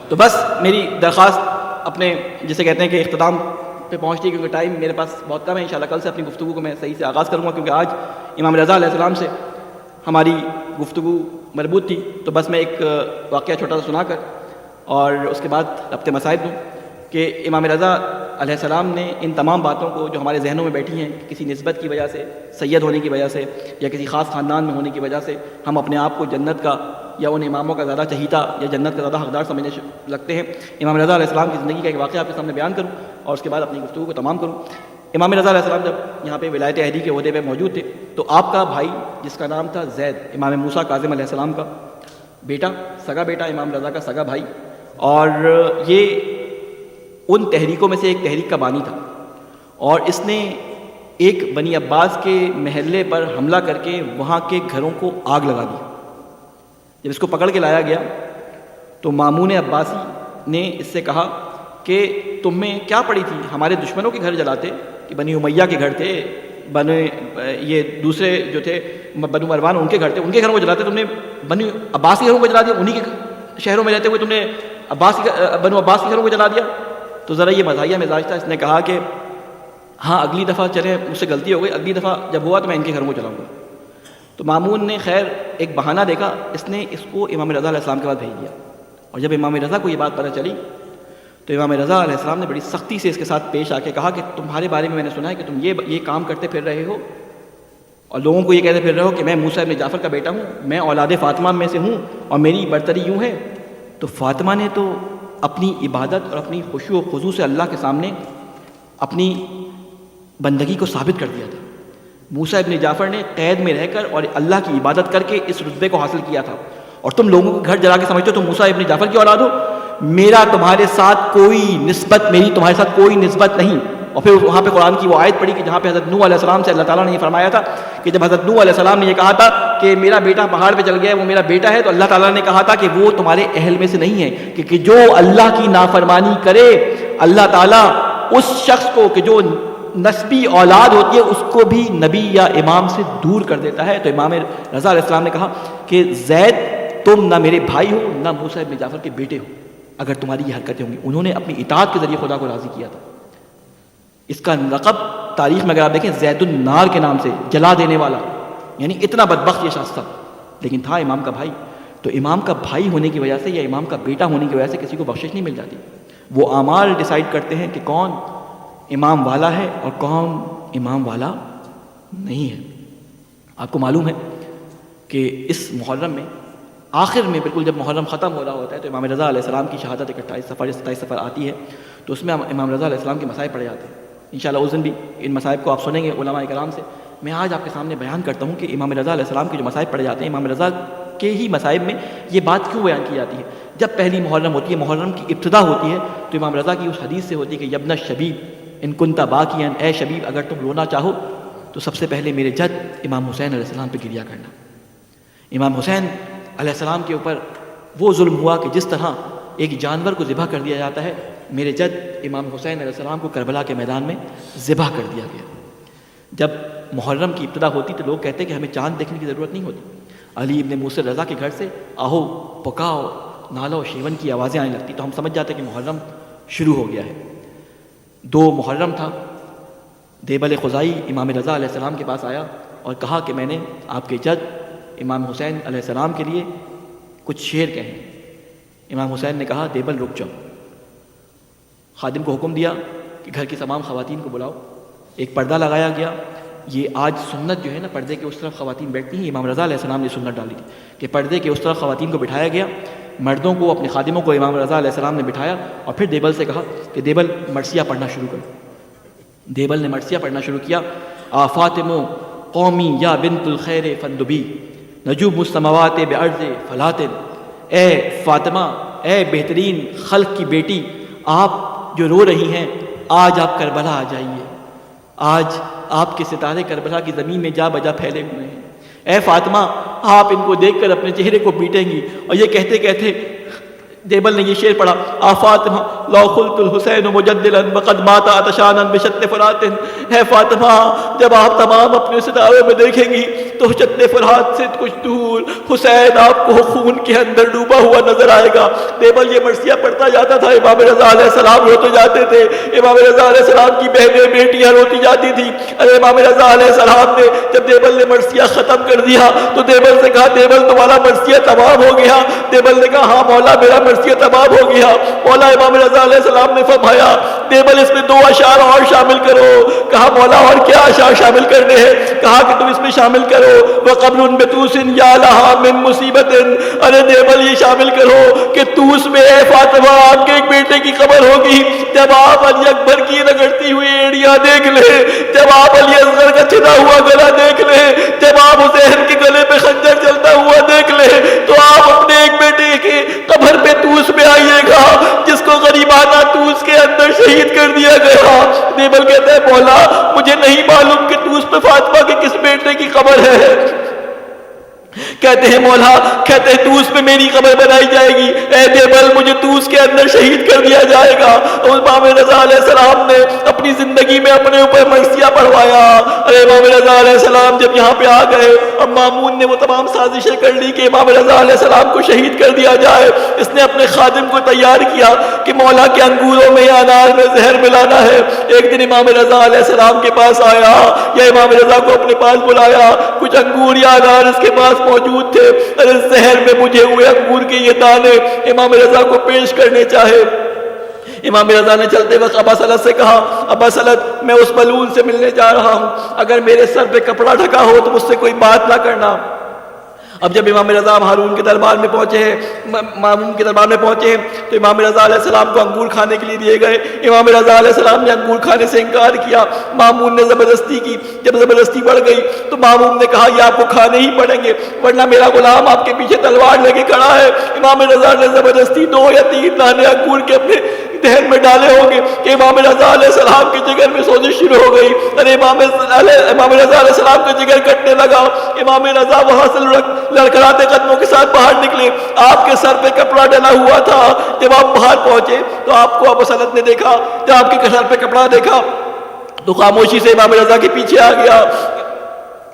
تو بس میری درخواست اپنے جسے کہتے ہیں کہ اختتام پہ پہنچتی ہے، کیونکہ ٹائم میرے پاس بہت کم ہے. انشاءاللہ کل سے اپنی گفتگو کو میں صحیح سے آغاز کروں گا، کیونکہ آج امام رضا علیہ السلام سے ہماری گفتگو مربوط تھی. تو بس میں ایک واقعہ چھوٹا سا سنا کر اور اس کے بعد ربط مصائب دوں کہ امام رضا علیہ السلام نے ان تمام باتوں کو جو ہمارے ذہنوں میں بیٹھی ہیں، کسی نسبت کی وجہ سے، سید ہونے کی وجہ سے یا کسی خاص خاندان میں ہونے کی وجہ سے ہم اپنے آپ کو جنت کا یا ان اماموں کا زیادہ چہیتا یا جنت کا زیادہ حقدار سمجھنے لگتے ہیں. امام رضا علیہ السلام کی زندگی کا ایک واقعہ آپ کے سامنے بیان کروں اور اس کے بعد اپنی گفتگو کو تمام کروں. امام رضا علیہ السلام جب یہاں پہ ولایت عہدی کے عہدے پہ موجود تھے تو آپ کا بھائی جس کا نام تھا زید، امام موسیٰ کاظم علیہ السلام کا بیٹا، سگا بیٹا، امام رضا کا سگا بھائی، اور یہ ان تحریکوں میں سے ایک تحریک کا بانی تھا، اور اس نے ایک بنی عباس کے محلے پر حملہ کر کے وہاں کے گھروں کو آگ لگا دی. جب اس کو پکڑ کے لایا گیا تو مامون عباسی نے اس سے کہا کہ تم میں کیا پڑی تھی، ہمارے دشمنوں کے گھر جلاتے، کہ بنی امیہ کے گھر تھے، یہ دوسرے جو تھے بنو مروان ان کے گھر تھے، ان کے گھروں کو جلاتے، تم نے بنی عباس کے گھروں کو جلا دیا، انہی کے شہروں میں رہتے ہوئے تم نے بنو عباس کے گھروں کو جلا دیا. تو ذرا یہ مزاحیہ مزاج تھا. اس نے کہا کہ ہاں اگلی دفعہ چلیں، مجھ سے غلطی ہو گئی، اگلی دفعہ جب ہوا تو میں ان کے گھروں کو جلاؤں گا. تو مامون نے خیر ایک بہانہ دیکھا، اس نے اس کو امام رضا علیہ السلام کے پاس بھیج دیا. اور جب امام رضا کو یہ بات پتہ چلی تو امام رضا علیہ السلام نے بڑی سختی سے اس کے ساتھ پیش آ کے کہا کہ تمہارے بارے میں نے سنا ہے کہ تم یہ کام کرتے پھر رہے ہو اور لوگوں کو یہ کہتے پھر رہے ہو کہ میں موسیٰ ابن جعفر کا بیٹا ہوں، میں اولاد فاطمہ میں سے ہوں اور میری برتری یوں ہے. تو فاطمہ نے تو اپنی عبادت اور اپنی خشوع و خضوع سے اللہ کے سامنے اپنی بندگی کو ثابت کر دیا تھا. موسیٰ ابن جعفر نے قید میں رہ کر اور اللہ کی عبادت کر کے اس رتبے کو حاصل کیا تھا، اور تم لوگوں کو گھر جلا کے سمجھتے ہو تم موسیٰ ابن جعفر کی اولاد ہو. میرا تمہارے ساتھ کوئی نسبت، میری تمہارے ساتھ کوئی نسبت نہیں. اور پھر وہاں پہ قرآن کی وہ آیت پڑھی کہ جہاں پہ حضرت نوح علیہ السلام سے اللہ تعالیٰ نے یہ فرمایا تھا کہ جب حضرت نوح علیہ السلام نے یہ کہا تھا کہ میرا بیٹا پہاڑ پہ چل گیا ہے، وہ میرا بیٹا ہے، تو اللہ تعالیٰ نے کہا تھا کہ وہ تمہارے اہل میں سے نہیں ہے، کہ جو اللہ کی نافرمانی کرے اللہ تعالیٰ اس شخص کو کہ جو نسبی اولاد ہوتی ہے اس کو بھی نبی یا امام سے دور کر دیتا ہے. تو امام رضا علیہ السلام نے کہا کہ زید تم نہ میرے بھائی ہو نہ موسیٰ ابن جعفر کے بیٹے ہو اگر تمہاری یہ حرکتیں ہوں گی. انہوں نے اپنی اطاعت کے ذریعے خدا کو راضی کیا تھا. اس کا لقب تاریخ میں اگر آپ دیکھیں زید النار کے نام سے، جلا دینے والا، یعنی اتنا بدبخت یہ شخص تھا، لیکن تھا امام کا بھائی. تو امام کا بھائی ہونے کی وجہ سے یا امام کا بیٹا ہونے کی وجہ سے کسی کو بخشش نہیں مل جاتی. وہ اعمال ڈیسائیڈ کرتے ہیں کہ کون امام والا ہے اور کون امام والا نہیں ہے. آپ کو معلوم ہے کہ اس محرم میں آخر میں بالکل جب محرم ختم ہو رہا ہوتا ہے تو امام رضا علیہ السلام کی شہادت 28 صفر یا 27 صفر آتی ہے، تو اس میں امام رضا علیہ السلام کے مصائب پڑھے جاتے ہیں. انشاءاللہ اس دن بھی ان مصائب کو آپ سنیں گے علماء کرام سے. میں آج آپ کے سامنے بیان کرتا ہوں کہ امام رضا علیہ السلام کے جو مصائب پڑھے جاتے ہیں، امام رضا کے ہی مصائب میں یہ بات کیوں بیان کی جاتی ہے. جب پہلی محرم ہوتی ہے، محرم کی ابتدا ہوتی ہے، تو امام رضا کی اس حدیث سے ہوتی ہے کہ یبن شبیب ان کنت باقیا، اے شبیب اگر تم رونا چاہو تو سب سے پہلے میرے جد امام حسین علیہ السلام پہ گریا کرنا. امام حسین علیہ السلام کے اوپر وہ ظلم ہوا کہ جس طرح ایک جانور کو ذبح کر دیا جاتا ہے، میرے جد امام حسین علیہ السلام کو کربلا کے میدان میں ذبح کر دیا گیا. جب محرم کی ابتدا ہوتی تو لوگ کہتے کہ ہمیں چاند دیکھنے کی ضرورت نہیں ہوتی. علی ابن موسیٰ رضا کے گھر سے آہو پکاؤ نالو شیون کی آوازیں آنے لگتی تو ہم سمجھ جاتے کہ محرم شروع ہو گیا ہے. 2 محرم تھا. دیبل خزائی امام رضا علیہ السلام کے پاس آیا اور کہا کہ میں نے آپ کے جد امام حسین علیہ السلام کے لیے کچھ شعر کہیں. امام حسین نے کہا دیبل رک جاؤ. خادم کو حکم دیا کہ گھر کی تمام خواتین کو بلاؤ. ایک پردہ لگایا گیا. یہ آج سنت جو ہے نا، پردے کے اس طرف خواتین بیٹھتی ہیں، امام رضا علیہ السلام نے سنت ڈالی تھی کہ پردے کے اس طرف خواتین کو بٹھایا گیا. مردوں کو اپنے خادموں کو امام رضا علیہ السلام نے بٹھایا اور پھر دیبل سے کہا کہ دیبل مرثیہ پڑھنا شروع کرو. دیبل نے مرثیہ پڑھنا شروع کیا. فاطمو قومی یا بنت الخیر فندبی نجوم السماوات بعرض فلاتن. اے فاطمہ، اے بہترین خلق کی بیٹی، آپ جو رو رہی ہیں، آج آپ کربلا آ جائیے. آج آپ کے ستارے کربلا کی زمین میں جا بجا پھیلے ہوئے ہیں. اے فاطمہ، آپ ان کو دیکھ کر اپنے چہرے کو پیٹیں گی. اور یہ کہتے کہتے دیبل نے یہ شعر پڑھا، فاطمہ لو خلت الحسین مجدلا وقد مات عطشانا بشط فرات. ہے فاطمہ جب آپ تمام اپنے ستاروں میں دیکھیں گی تو شط فرات سے کچھ دور حسین آپ کو خون کے اندر ڈوبا ہوا نظر آئے گا. دیبل یہ مرثیہ پڑھتا جاتا تھا, امام رضا علیہ السلام روتے جاتے تھے, امام رضا علیہ السلام کی بہنیں بیٹیاں روتی جاتی تھی. ارے امام رضا علیہ السلام نے جب دیبل نے مرثیہ ختم کر دیا تو دیبل سے کہا دیبل تمہارا مرثیہ تمام ہو گیا. دیبل نے کہا ہاں مولا میرا مرثیہ تمام ہو گیا. مولا امام رضا علیہ السلام نے فرمایا دیبل اس میں 2 اشعار اور شامل کرو. کہا مولا اور کیا اشعار شامل کرنے ہیں؟ کہا کہ تم اس میں شامل کرو وقبر بتوس یا لہا من مصیبت. ارے دیبل یہ شامل کرو کہ توس میں اے فاطمہ آپ کے ایک بیٹے کی قبر ہوگی. جب آپ علی اکبر کی رگڑتی ہوئی ایڑیاں دیکھ لیں, جب آپ علی اصغر کا چھنا ہوا گلا دیکھ لیں, جب آپ حسین کے گلے پہ خنجر چلتا ہوا دیکھ لیں, تو آپ اپنے ایک بیٹے کی قبر پہ توس میں آئیے گا جس کو غریبانہ توس کے اندر شہید کر دیا گیا. دیبل کہتا ہے مولا مجھے نہیں معلوم کہ توس پہ فاطمہ کے کس بیٹے کی قبر ہے. کہتے ہیں مولا, کہتے ہیں توس پہ میری قبر بنائی جائے گی. اے دیبل مجھے توس کے اندر شہید کر دیا جائے گا. اور امام رضا علیہ السلام نے اپنی زندگی میں اپنے اوپر مرثیہ پڑھوایا. ارے امام رضا علیہ السلام جب یہاں پہ آ گئے, اب مامون نے وہ تمام سازشیں کر لی کہ امام رضا علیہ السلام کو شہید کر دیا جائے. اس نے اپنے خادم کو تیار کیا کہ مولا کے انگوروں میں یا انار میں زہر ملانا ہے. ایک دن امام رضا علیہ السلام کے پاس آیا, یا امام رضا کو اپنے پاس بلایا, کچھ انگور یا انار اس کے پاس موجود تھے. ارے زہر میں بجھے ہوئے انگور کے یہ دانے امام رضا کو پیش کرنے چاہے. امام رضا نے چلتے وقت ابا سلط سے کہا ابا سلط میں اس ملعون سے ملنے جا رہا ہوں, اگر میرے سر پہ کپڑا ڈھکا ہو تو مجھ سے کوئی بات نہ کرنا. اب جب امام رضا ہارون کے دربار میں پہنچے ہیں, مامون کے دربار میں پہنچے ہیں, تو امام رضا علیہ السلام کو انگور کھانے کے لیے دیے گئے. امام رضا علیہ السلام نے انگور کھانے سے انکار کیا. مامون نے زبردستی کی. جب زبردستی بڑھ گئی تو مامون نے کہا یہ آپ کو کھانے ہی پڑیں گے ورنہ میرا غلام آپ کے پیچھے تلوار لے کے کھڑا ہے. امام رضا نے زبردستی 2 یا 3 دانے انگور کے اپنے دہن میں ڈالے ہوں گے کہ امام رضا علیہ السلام کے جگر میں سوزش شروع ہو گئی. ارے امام رضا علیہ السلام کا جگر کٹنے لگا. امام رضا وہاں سے لڑکھڑاتے قدموں کے ساتھ باہر نکلے. آپ کے سر پہ کپڑا ڈلا ہوا تھا. جب آپ باہر پہنچے تو آپ کو ابو سلط نے دیکھا. جب آپ کے سر پہ کپڑا دیکھا تو خاموشی سے امام رضا کے پیچھے آ گیا.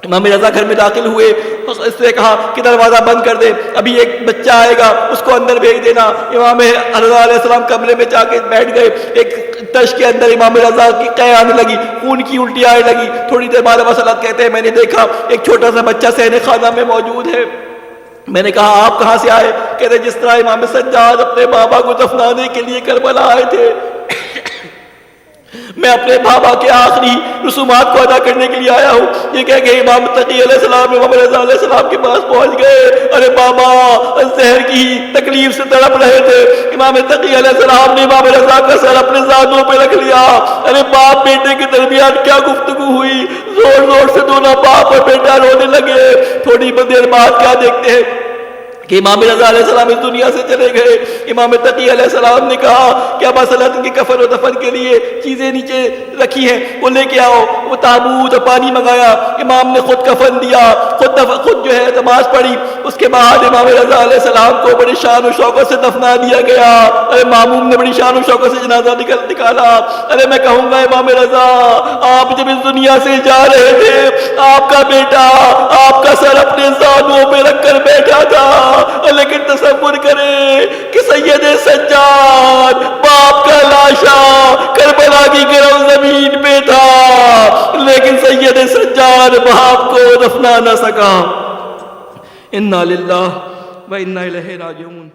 امام رضا گھر میں داخل ہوئے, اس نے کہا کہ دروازہ بند کر دے, ابھی ایک بچہ آئے گا اس کو اندر بھیج دینا. امام رضا علیہ السلام کمرے میں جا کے بیٹھ گئے. ایک تش کے اندر امام رضا کی قے آنے لگی, خون کی الٹی آنے لگی. تھوڑی دیر بعد ابو سلط کہتے ہیں میں نے دیکھا ایک چھوٹا سا بچہ صحن خانہ میں موجود ہے. میں نے کہا آپ کہاں سے آئے؟ کہتے جس طرح امام سجاد اپنے بابا کو دفنانے کے لیے کربلا آئے تھے, میں اپنے بابا کے آخری رسومات کو ادا کرنے کے لیے آیا ہوں. یہ کہہ کہ امام تقی علیہ السلام امام رضا علیہ السلام کے پاس پہنچ گئے. ارے بابا زہر کی تکلیف سے تڑپ رہے تھے. امام تقی علیہ السلام نے امام رضا کا سر اپنے زانوں پہ رکھ لیا. ارے باپ بیٹے کے درمیان کیا گفتگو ہوئی, زور زور سے دونوں باپ اور بیٹا رونے لگے. تھوڑی دیر بعد کیا دیکھتے ہیں کہ امام رضا علیہ السلام اس دنیا سے چلے گئے. امام تقی علیہ السلام نے کہا کہ ابا سلط کے کفن و دفن کے لیے چیزیں نیچے رکھی ہیں وہ لے کے آؤ. وہ تابوت اور پانی منگایا. امام نے خود کفن دیا, خود جو ہے نماز پڑھی. اس کے بعد امام رضا علیہ السلام کو بڑی شان و شوکت سے دفنا دیا گیا. ارے مامون نے بڑی شان و شوکت سے جنازہ نکالا. ارے میں کہوں گا امام رضا آپ جب اس دنیا سے جا رہے تھے آپ کا بیٹا آپ کا سر اپنے زانوں پہ رکھ کر بیٹھا تھا. لیکن تصور کرے کہ سید سجاد باپ کا لاشا کربلا کی گرم زمین پہ تھا لیکن سید سجاد باپ کو دفنا نہ سکا. انا للہ و انا الیہ راجعون.